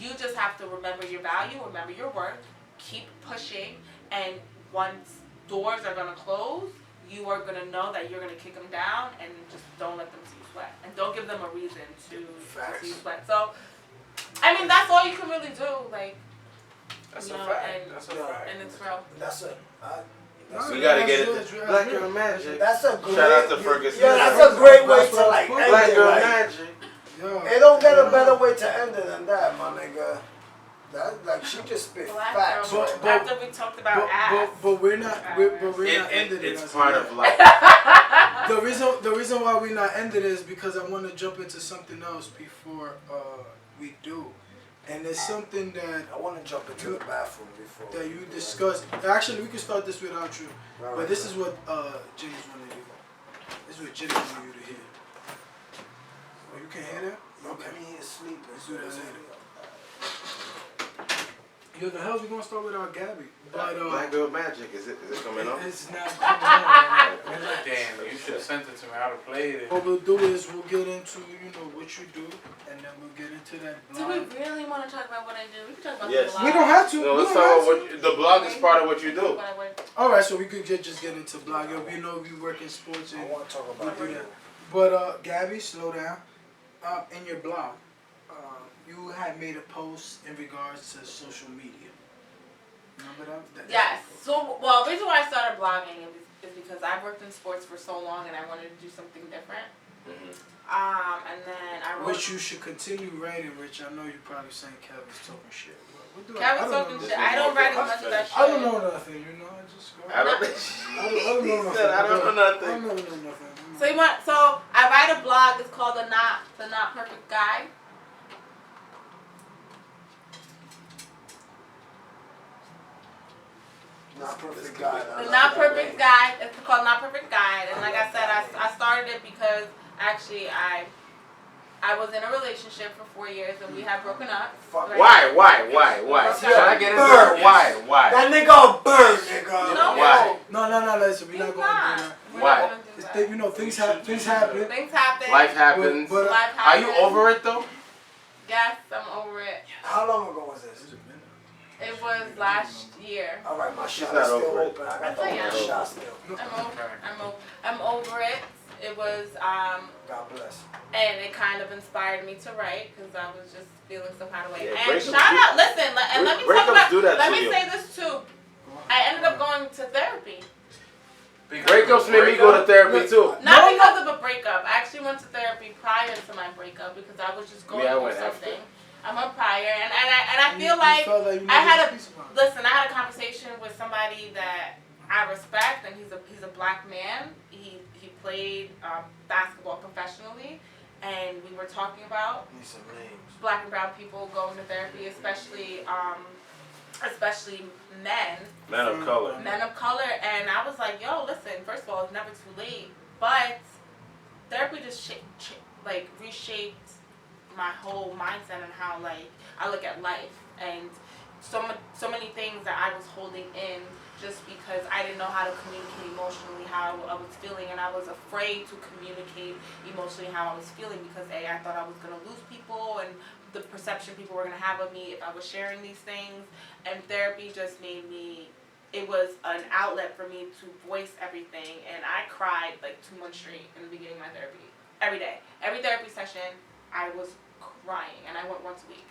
you just have to remember your value, remember your worth, keep pushing, and once doors are going to close, you are going to know that you're going to kick them down, and just don't let them see you sweat. And don't give them a reason to see you sweat. So, I mean, that's all you can really do. Like, that's a fact. That's a fact. And it's real. We gotta get it. Black Girl Magic. That's a great. Shout out to Ferguson. Yeah, that's a great way to like end Black it. Girl Like, Magic. it don't get a better way to end it than that, my nigga. That, like, she just spit facts. After we talked about ass. But we're not ending it. It's part of life. The reason why we're not ending it is because I want to jump into something else before we do. And it's something that I want to jump into the bathroom before that you discussed. Actually, we can start this without you. But this is what Jimmy's wanted you. This is what Jimmy wanted you to hear. Oh, you can hear that? Okay. Me asleep. Let's do that later. Yo, the hell we gonna start with our Gabby? But Black Girl Magic, is it coming on? It's not coming on. Damn, you should have sent it to me. I would have played it. What we'll do is we'll get into what you do, and then we'll get into that blog. Do we really want to talk about what I do? We can talk about Yes. the blog. We don't have to. No, let's talk about the blog is part of what you do. All right, so we could just get into blogging. We know we work in sports, and I want to talk about we do that. But Gabby, slow down. In your blog, you had made a post in regards to social media. Remember that? Yes. So, well, the reason why I started blogging is because I've worked in sports for so long, and I wanted to do something different. And then I wrote. Which you should continue writing, Rich. I know you're probably saying Kevin's talking shit. Kevin's talking shit. I don't write as much of that shit. I don't know nothing, I just go. I don't know nothing. I don't know nothing. So I write a blog. It's called the Not Perfect Guide. Not Perfect Guide. The Not Perfect Guide. It's called Not Perfect Guide. And like I said, I started it because actually I was in a relationship for 4 years and we had broken up. Why? Right? Can I get into it? Why? That nigga burn, nigga. No. Why? No, listen. We're not going to do that. Why? Things happen. Things happen. Life happens. But, Life happens. Are you over it though? Yes, I'm over it. How long ago was this? It was last year. All right, my shot not is still over it. open. I got the whole shot still. I'm over it. It was God bless. and it kind of inspired me to write because I was just feeling some kind of way. Yeah, And shout out, listen, and let me talk about. Let me say this too. I ended up going to therapy. Breakups made me go to therapy too. Not because of a breakup. I actually went to therapy prior to my breakup because I was just going through something. I went prior, and I feel like I had a conversation with somebody that I respect, and he's a black man. He played basketball professionally, and we were talking about black and brown people going to therapy, especially men. Men of color. Men of color, and I was like, yo, listen, first of all, it's never too late, but therapy just reshaped my whole mindset and how I look at life, and so many things that I was holding in just because I didn't know how to communicate emotionally, how how I was feeling, and I was afraid to communicate emotionally how I was feeling because I thought I was going to lose people and the perception people were going to have of me if I was sharing these things. And therapy just made me, it was an outlet for me to voice everything. And I cried like 2 months straight in the beginning of my therapy. Every day. Every therapy session, I was crying, and I went once a week.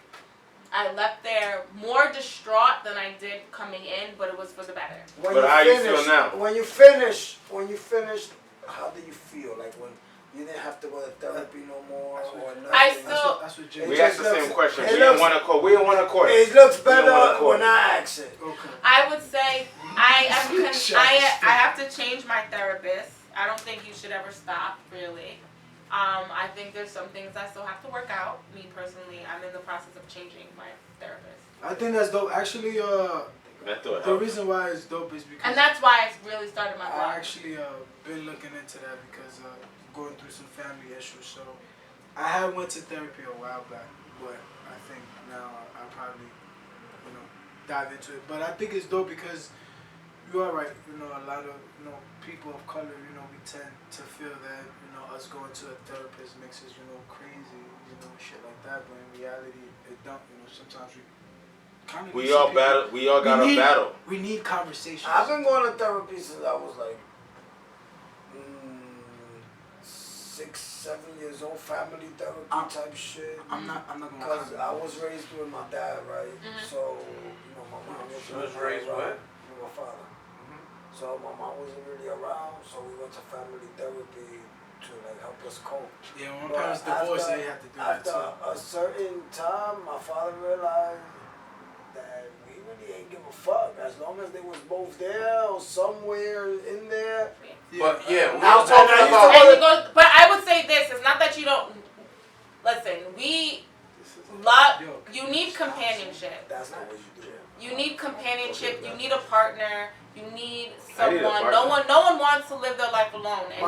I left there more distraught than I did coming in, but it was for the better. But how you feel now? When you finished, how do you feel? Like when you didn't have to go to therapy no more or nothing? I still. That's what Jimmy. We asked the same question. We didn't want to call. It looks better when I ask it. Okay. I would say I have to change my therapist. I don't think you should ever stop, really. I think there's some things I still have to work out. Me personally, I'm in the process of changing my therapist. I think that's dope. Actually, the reason why it's dope is because. And that's why I really started my blog. I actually been looking into that because going through some family issues. So I had went to therapy a while back, but I think now I'll probably dive into it. But I think it's dope because you are right. A lot of people of color. We tend to feel that us going to a therapist makes us crazy. Shit like that. But in reality, it don't. Sometimes we kind of. We all got a battle. We need conversations. I've been going to therapy since I was like 6, 7 years old. Family therapy type shit. I'm not gonna. Because I was raised with my dad, right? Mm-hmm. So my mom was raised with my father. So my mom wasn't really around, so we went to family therapy to help us cope. Yeah, when my parents divorced, they had to do that too. After a certain time, my father realized that we really ain't give a fuck as long as they was both there or somewhere in there. But yeah, we Now, was talking about. But I would say this: it's not that you don't listen. You need companionship. That's not what you do. You need companionship. You need a partner. You need someone. No one wants to live their life alone. And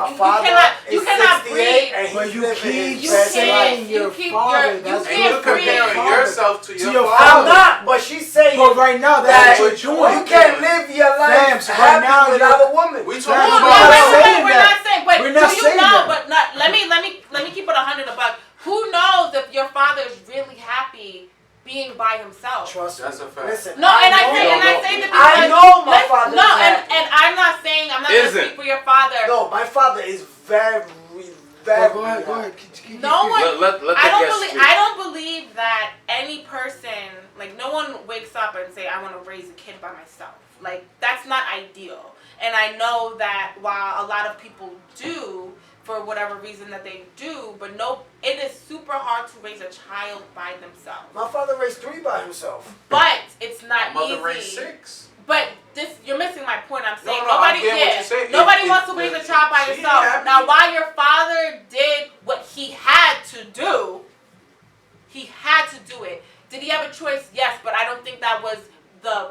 you cannot breathe. But you keep You saying your keep father. you That's can't You're comparing yourself to your I'm father. not, but she's saying But right now, that's what you're doing. you can't live your life Fams, right happy now without a woman. We No, talking no, about. we're not saying. But We're not do you saying know? that. But not. Let me keep it 100 about. Who knows if your father is really happy being by himself? Trust me. That's a fact. Listen, No, and I know- say that I because know my father. No, is and I'm not saying I'm not going to speak for your father. No, my father is very. Go ahead. No one. Let the I guest speak. don't believe that any person, no one wakes up and say, I want to raise a kid by myself. That's not ideal. And I know that while a lot of people do, for whatever reason that they do, but it is super hard to raise a child by themselves. My father raised 3 by himself. But it's not Mother easy. raised 6. But you're missing my point. I'm saying No, I get what you're saying. nobody If- wants to raise a child by she yourself. happy. Now, while your father did what he had to do, he had to do it. Did he have a choice? Yes, but I don't think that was the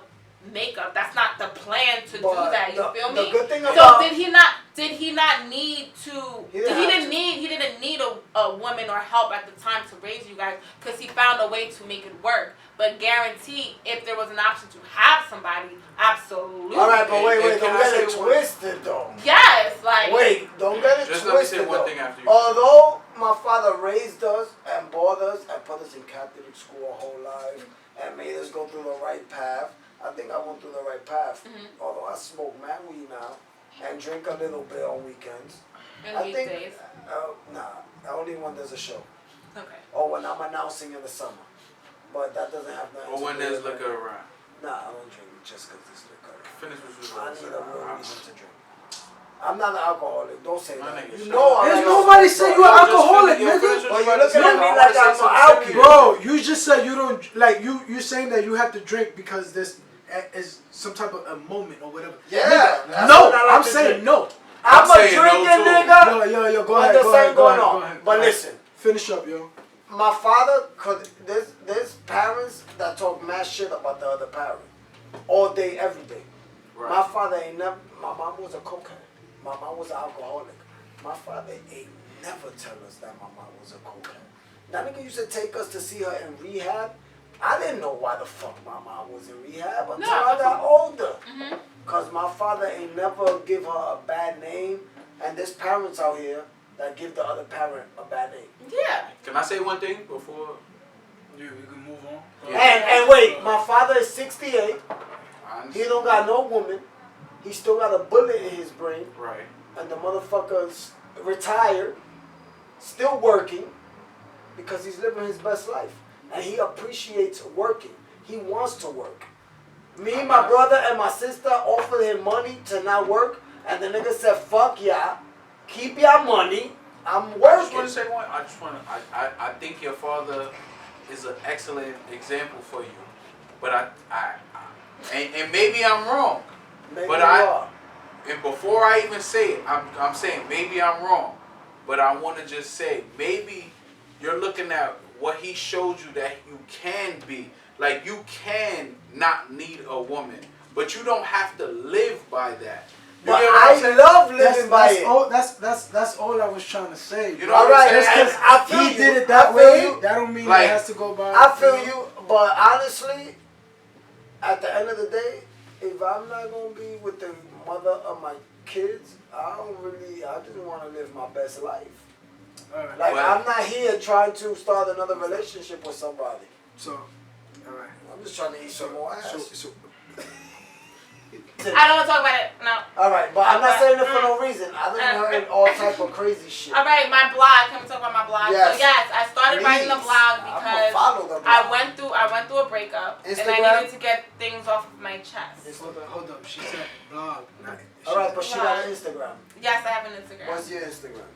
makeup. That's not the plan to do that. You feel me? The good thing So about did he not need to? He didn't need a woman or help at the time to raise you guys because he found a way to make it work. But guarantee, if there was an option to have somebody, absolutely. all right, but wait, Can don't I get say it one? twisted though. Yes, Wait, don't get it Just twisted let me say one though. thing after you. Although my father raised us and bought us and put us in Catholic school our whole life and made us go through the right path, I think I went through the right path. Mm-hmm. Although I smoke mad weed now and drink a little bit on weekends. And I weekdays. think, only when there's a show. Okay. Or when I'm announcing in the summer. But that doesn't have nothing Or to when do there's with liquor around. Nah, I don't drink just because there's liquor. Finish what you I was need a real saying. reason to drink. I'm not an alcoholic. Don't say My that. nigga, You shut know up. I'm There's not nobody said you're an alcoholic, Yo, nigga. finish what But you you're about to looking say. at me I like wanna I'm say something out serious. here. Bro, you just said you don't you're saying that you have to drink because this is some type of a moment or whatever. Yeah. Nigga, that's no, what I like I'm to saying drink. no. I'm a saying no, drinking too. nigga. Yo, go when ahead, the go sun ahead, go going ahead, on. go ahead. But listen, Finish up, yo. my father could. There's parents that talk mad shit about the other parent all day, every day. Right. My father ain't never. My mom was a cokehead. My mom was an alcoholic. My father ain't never tell us that my mom was a cokehead. That nigga used to take us to see her in rehab. I didn't know why the fuck my mom was in rehab until I got older. Cause my father ain't never give her a bad name, and there's parents out here that give the other parent a bad name. Yeah. Can I say one thing before? Yeah, we can move on. Yeah. And wait, my father is 68. Honest. He don't got no woman. He still got a bullet in his brain. Right. And the motherfucker's retired, still working, because he's living his best life. And he appreciates working. He wants to work. Me, my brother, and my sister offered him money to not work, and the nigga said, fuck yeah, keep your money, I'm working. I just want to say one. I think your father is an excellent example for you. But and maybe I'm wrong. Maybe but you are. And before I even say it, I'm saying maybe I'm wrong. But I want to just say, maybe you're looking at what he showed you that you can be. Like, you can not need a woman, but you don't have to live by that. You But get what I'm I saying? love living by that's it. all. That's all I was trying to say. You know All what right, I'm saying? and I feel He you. did it I that feel way. you. That don't mean Like, it has to go by. I feel you, but honestly, at the end of the day, if I'm not gonna be with the mother of my kids, I just want to live my best life. All right. Like, Well, I'm not here trying to start another relationship with somebody. So, all right. I'm just trying to eat some more ass. So, I don't want to talk about it. No. All right, but I'm not saying it for no reason. I done heard all type of crazy shit. All right, my blog. Can we talk about my blog? Yes. So yes, I started writing the Please. blog I'ma because follow the blog. I went through a breakup and Instagram? I needed to get things off of my chest. hold up. She said blog. All right, but she got an Instagram. Yes, I have an Instagram. What's your Instagram?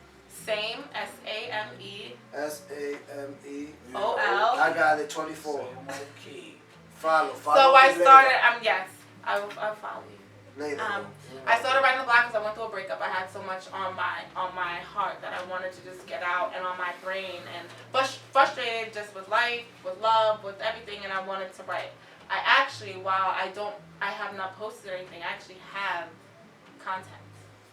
Same SAME SAME. OL. I got it. 24. Okay. Follow. So I me started. later. Yes, I'll follow you. Later. I started writing the blog because I went through a breakup. I had so much on my heart that I wanted to just get out, and on my brain, and frustrated just with life, with love, with everything, and I wanted to write. I actually, while I have not posted anything, I actually have content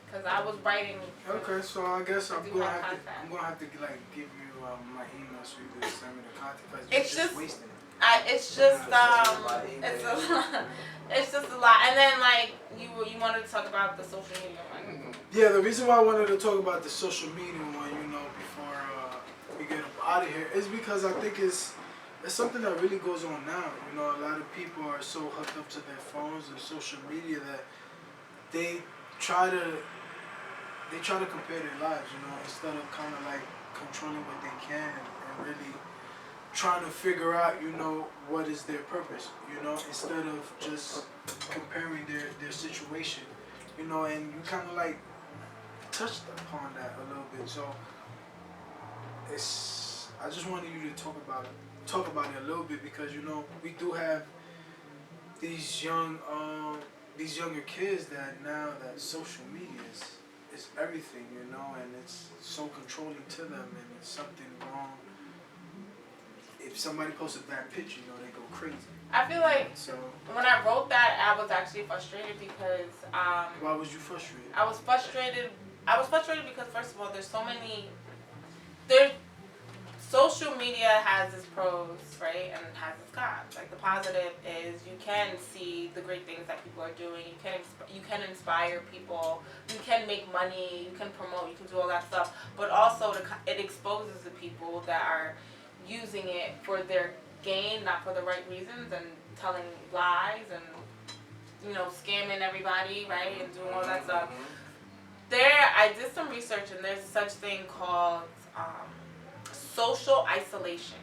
because I was writing. Okay, so I guess I'm do gonna have have to content. like give you my email so you can send me the content because It's you're just- wasting it. It's just it's a lot. It's just a lot. And then like you wanted to talk about the social media one. Yeah, the reason why I wanted to talk about the social media one, before we get up out of here, is because I think it's something that really goes on now. A lot of people are so hooked up to their phones and social media that they try to compare their lives, instead of kind of like controlling what they can and really trying to figure out, what is their purpose, instead of just comparing their situation, and you kind of like touched upon that a little bit. So I just wanted you to talk about it a little bit because we do have these younger kids that now that social media is everything, and it's so controlling to them, and it's something wrong. If somebody posts a bad picture, they go crazy. I feel like So when I wrote that, I was actually frustrated because why was you frustrated? I was frustrated because first of all, social media has its pros, right, and it has its cons. Like the positive is you can see the great things that people are doing. You can inspire people. You can make money. You can promote. You can do all that stuff. But also it exposes the people that are using it for their gain, not for the right reasons, and telling lies and scamming everybody, right, and doing all that stuff. I did some research, and there's such thing called social isolation,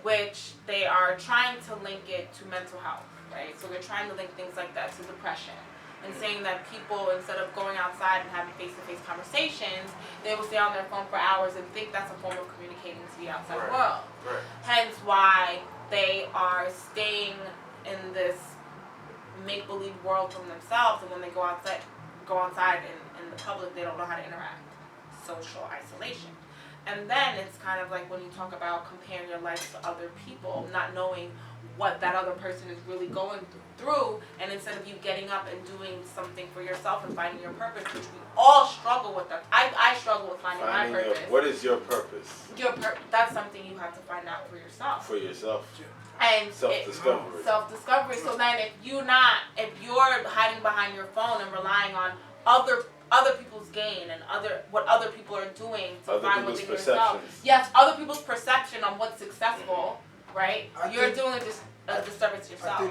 which they are trying to link it to mental health, right? So they're trying to link things like that to depression, and saying that people, instead of going outside and having face-to-face conversations, they will stay on their phone for hours and think that's a form of communicating to the outside world. Right. Hence why they are staying in this make-believe world from themselves, and when they go outside in the public, they don't know how to interact. Social isolation. And then it's kind of like when you talk about comparing your life to other people, not knowing what that other person is really going through, and instead of you getting up and doing something for yourself and finding your purpose, which we all struggle with. I struggle with finding my purpose. What is is your purpose? That's something you have to find out for yourself. For yourself. And Self-discovery. Self-discovery. So then if you're hiding behind your phone and relying on other people's gain and what other people are doing to find within yourself. Yes, other people's perception on what's successful, right? You're doing a disservice to yourself. I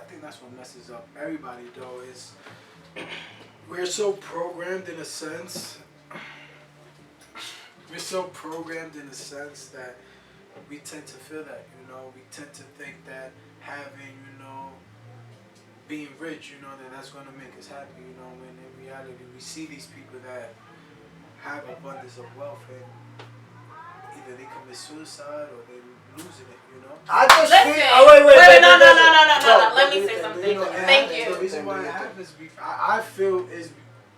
think that's what messes up everybody though, is we're so programmed in a sense. We're so programmed in a sense that we tend to feel that, we tend to think that having, being rich, that's going to make us happy, when in reality we see these people that have abundance of wealth and either they commit suicide or they're losing it, I just wait, no. Let me say something. Thank you. The reason why it happens, I feel is...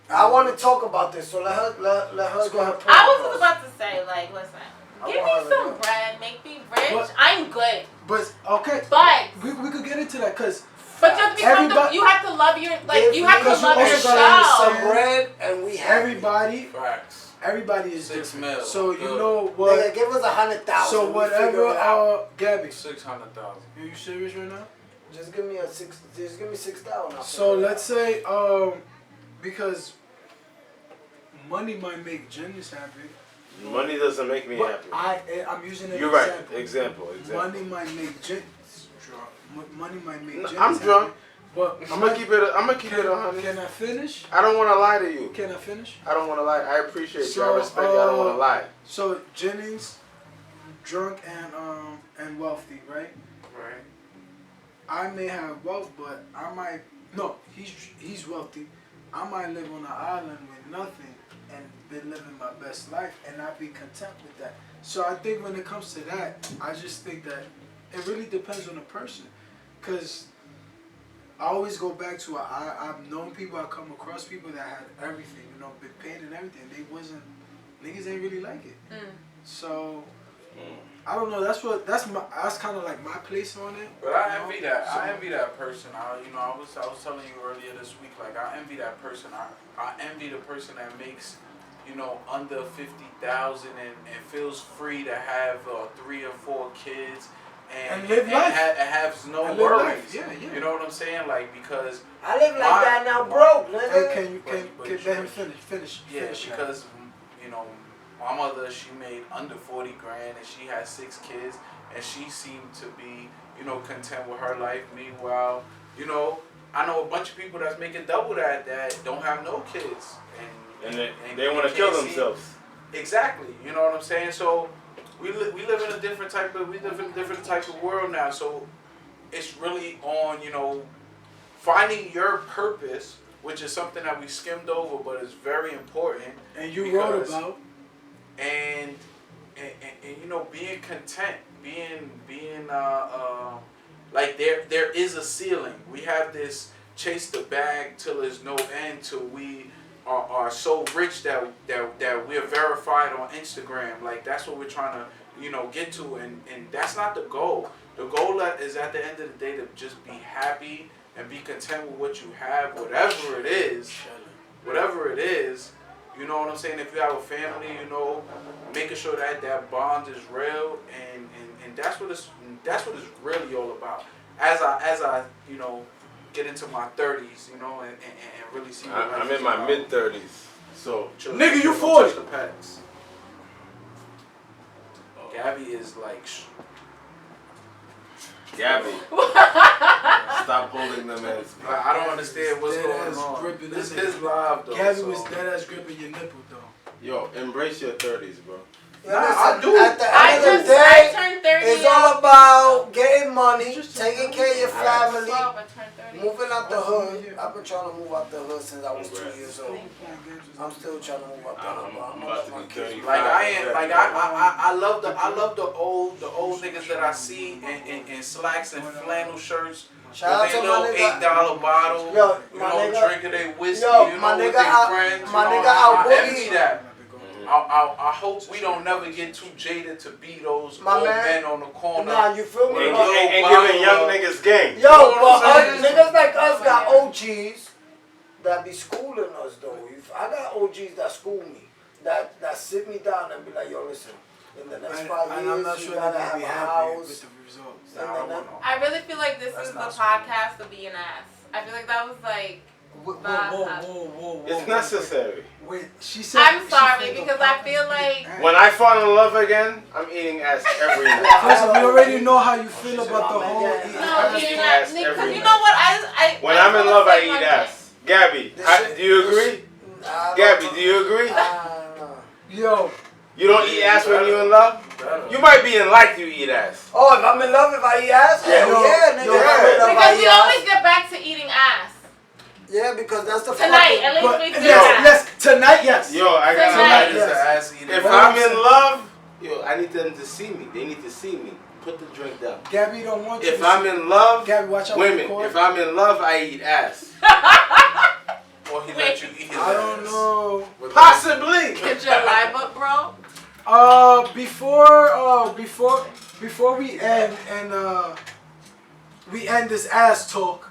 I want to talk about this, so let her go ahead. I was just about to say, listen. Give me some bread, make me rich. I'm good. But okay. But we could get into that because. But you have to love your you have to love yourself. Some bread and we have everybody. Facts. Everybody is 6 different. mil. So you know what? Nigga, give us 100,000. So whatever. Gabby. 600,000. Are you serious right now? Just give me 6,000. So let's say because money might make genius happy. Money doesn't make me happy. I'm using an You're example. right. Example. Money might make genius drunk. Money might make genius I'm drunk. happy, but I'm gonna keep it 100. Can I finish? I don't want to lie to you. Can I finish? I don't want to lie. I appreciate you. I respect you. I don't want to lie. So Jennings, drunk and wealthy, right? Right. I may have wealth, but he's wealthy. I might live on an island with nothing and been living my best life and not be content with that. So I think when it comes to that, I just think that it really depends on the person. Because I always go back to I've known people, I come across people that had everything, been paid and everything. Niggas ain't really like it. So I don't know. That's kind of like my place on it. But I envy that. I envy that person. I was telling you earlier this week. I envy that person. I envy the person that makes, under 50,000 and feels free to have 3 or 4 kids and live life. Has no worries. Yeah. You know what I'm saying? Because I live like that now, broke. Can let him finish? Yeah, because my mother, she made under 40 grand and she had 6 kids and she seemed to be, content with her life. Meanwhile, I know a bunch of people that's making double that don't have no kids and they want to kill themselves. Exactly. You know what I'm saying? So we live in a different type of world now. So it's really on, finding your purpose, which is something that we skimmed over, but it's very important. And you wrote about. And being content, being like there is a ceiling. We have this chase the bag till there's no end, till we are so rich that we're verified on Instagram. Like that's what we're trying to get to, and that's not the goal. The goal is at the end of the day to just be happy and be content with what you have, whatever it is. You know what I'm saying? If you have a family, making sure that bond is real, and that's what it's really all about. As I get into my 30s, and really see. I'm in my mid-30s, so nigga, you 40. The packs. Gabby is like. Gabby, stop holding them as. I don't understand what's going on. This is live though. Gabby was dead ass gripping your nipple though. Yo, embrace your 30s, bro. I do. At the end of the day, I turned 30. it's all about getting money, taking care of your family, moving out the hood. I've been trying to move out the hood since I was 2 years old. I'm still trying to move out the hood. I'm about to be 35. I love the old niggas that I see in slacks and flannel shirts. Shout out to my nigga. $8 bottle. Yo, my nigga. Drinking their whiskey. My nigga with their friends. I envy that. I hope we don't never get too jaded to be those old men on the corner. Nah, you feel me? And giving young niggas game. Yo, but niggas like us got OGs that be schooling us though. I got OGs that school me. that sit me down and be like, yo, listen, in the next 5 years, I'm not sure you they're gotta gonna have be a happy house. with the results. And then I really feel like this That's is the not podcast to be an ass. I feel like that was like. Whoa. It's necessary. Wait, she said. I'm sorry because I feel like. When I fall in love again, I'm eating ass every night. First, we already know how you feel about the whole. No, eating you're ass not. every Because you night. know what? I When I I'm in wanna love, I say eat one ass. Gabby, do you agree? Gabby, do you agree? Yo, You don't eat ass when you're in love? You might be in like you eat ass. Oh, if I'm in love, if I eat ass? Yeah. Hell yeah, nigga. Yo, If I'm in love, I Because eat we ass. always get back to eating ass. Yeah, because that's the Tonight, fucking... at least but we do yes, that. yes, tonight, yes. Yo, I got Tonight. Tonight is the ass eating. If I'm in love, yo, I need them to see me. They need to see me. Put the drink down. Gabby don't want you. If I'm in love, Gabby, watch out. women, if I'm in love, I eat ass. Or he let you eat his I don't ass. know. Possibly. Get your live up, bro. Before we end and we end this ass talk.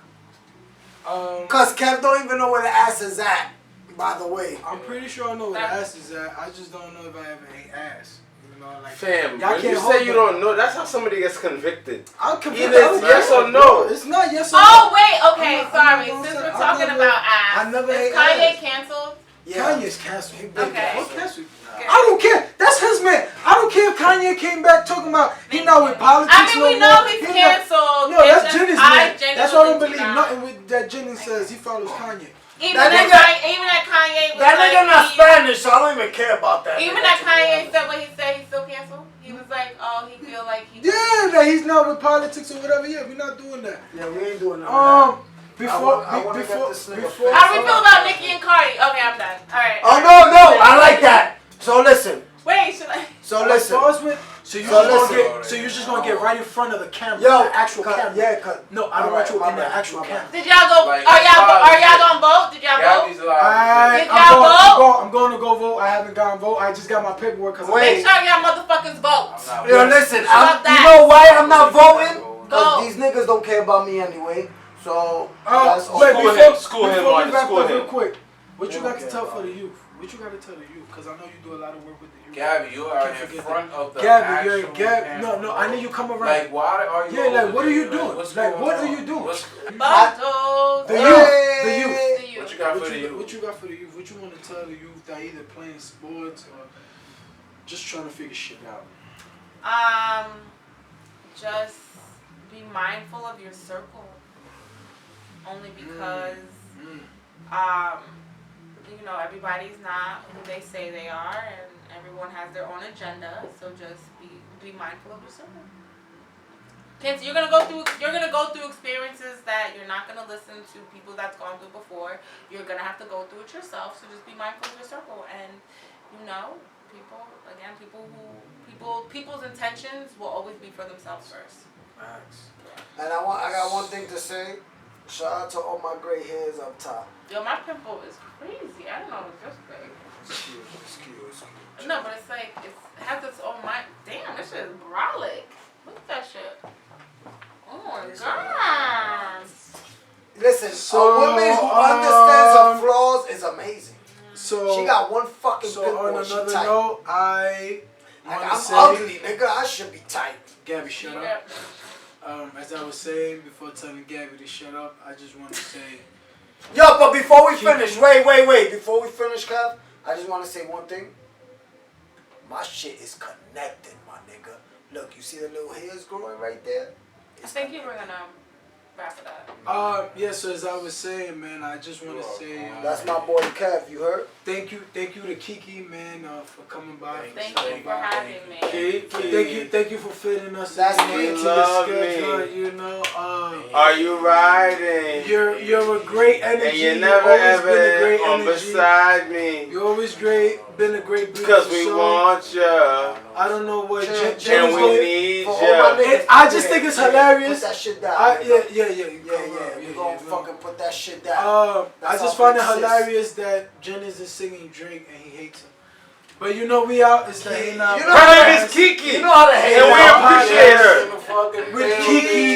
Because Kev don't even know where the ass is at, by the way. I'm pretty sure I know where the ass is at. I just don't know if I ever ate ass. You know, like Fam, y'all when you can't say hold you that. don't know, that's how somebody gets convicted. I'm convinced. Either it's yes or no. It's not yes or no. Oh, wait. Okay, I'm sorry. not Since gonna we're say- talking I'm never- about ass, I never is ate Kanye ass. canceled? Kanye's canceled. Okay. What canceled? I don't care. That's his man. I don't care if Kanye came back talking about he not with politics I mean, no we know more. he's He not- canceled. No, It's that's just Jenny's I man. That's genuinely why I don't do believe not. nothing with that Jenny says. He follows Kanye. Even That that Kanye was That like, nigga not he- Spanish, so I don't even care about that. Even nigga, that to be Kanye honest. said what he said, he's still canceled. He was like, oh, he feel like he. Yeah, that he's not with politics or whatever. Yeah, we're not doing that. Yeah, we ain't doing none of Before I wanna get this nigga before. How do we feel about Nicki and Cardi? Okay, I'm done. All right. that. Oh, no, I like that. So listen. Wait, should I? So listen. So you So just listen. gonna get. So you're just gonna get right in front of the camera. Yo, the actual camera. Yeah, cut. No, I don't want you in the actual my bad. camera. Did y'all go? Like, are y'all yeah. gonna vote? Did y'all vote? Gabby's alive. Did y'all vote? I'm going to go vote. I haven't gone vote. I just got my paperwork. Cause Wait. Make sure y'all motherfuckers vote. Yo, listen, Fuck that. you know why I'm not voting? Go. Because these niggas don't care about me anyway. So, that's all. wait, School him before on we it, wrap school up real him. quick, what you They got don't to care tell about for the it. youth? What you got to tell the youth? Because I know you do a lot of work with the youth. Gabby, you are Can't in forget front of the Gabby, you're actual Gabby. camera, No, I bro. need you come around. Like, why are you? Yeah, like, over what are you there? doing? What's Like, going what are on? you doing? What's- Bottles. The youth. The youth. The youth. What you got for the youth? What you got for the youth? What you want to tell the youth that either playing sports or just trying to figure shit out? Just be mindful of your circle. Only because, you know, everybody's not who they say they are, and everyone has their own agenda. So just be mindful of your circle. Kids, you're gonna go through experiences that you're not gonna listen to people that's gone through before. You're gonna have to go through it yourself. So just be mindful of your circle, and you know, people's intentions will always be for themselves first. And I got one thing to say. Shout out to all my gray hairs up top. Yo, my pimple is crazy. I don't know if it's this big. It's cute. No, but it's like it has its own mind. Damn, this shit is brolic. Look at that shit. Oh my god. Listen, So, a woman who understands her flaws is amazing. So She got one fucking So pimple on and she another tight. note, I Like, want to I'm say, ugly, nigga. I should be tight. Gabby, shut Yeah. up. As I was saying before telling Gabby to shut up, I just want to say, Yo, but before we finish, wait. Before we finish, Kev, I just want to say one thing. My shit is connected, my nigga. Look, you see the little hairs growing right there? I think you were gonna wrap it up. yeah. So as I was saying, man, I just want to say, That's my boy Kev. You heard? thank you to KiKi, man, for coming by. Thank you for having me. Thank you for fitting us That's into me. the Love schedule. me. You know, Are you riding? you're a great energy. And you You've never always been a ever great on energy. beside me. You're always been a great beautiful Because we soul. want ya. I don't know what Jenny's And we going- need for all my ya. niggas, I just think it's hilarious. Put that shit down. Yeah. We gonna fucking put that shit down. I That's just how find it big sis. hilarious that Jennings is singing Drake and he hates him. But you know we out. It's the Hey Now. You know Her name is Kiki. You know how to hate And we that. appreciate her. With Kiki.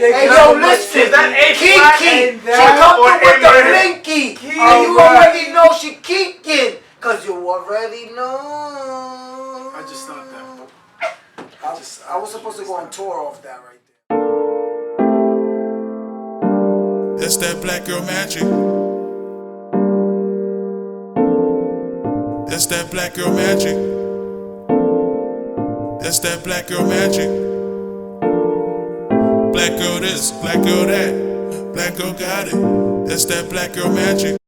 Hey, yo, listen. Is that A Kiki. flat She and that come or through with A the minor? blinky. And you Alright. already know she keeking. Cause you already know. I just thought that. I was supposed to go on tour off that right there. That's that black girl magic. That's that black girl magic. That's that black girl magic. Black girl this, black girl that. Black girl got it. That's that black girl magic.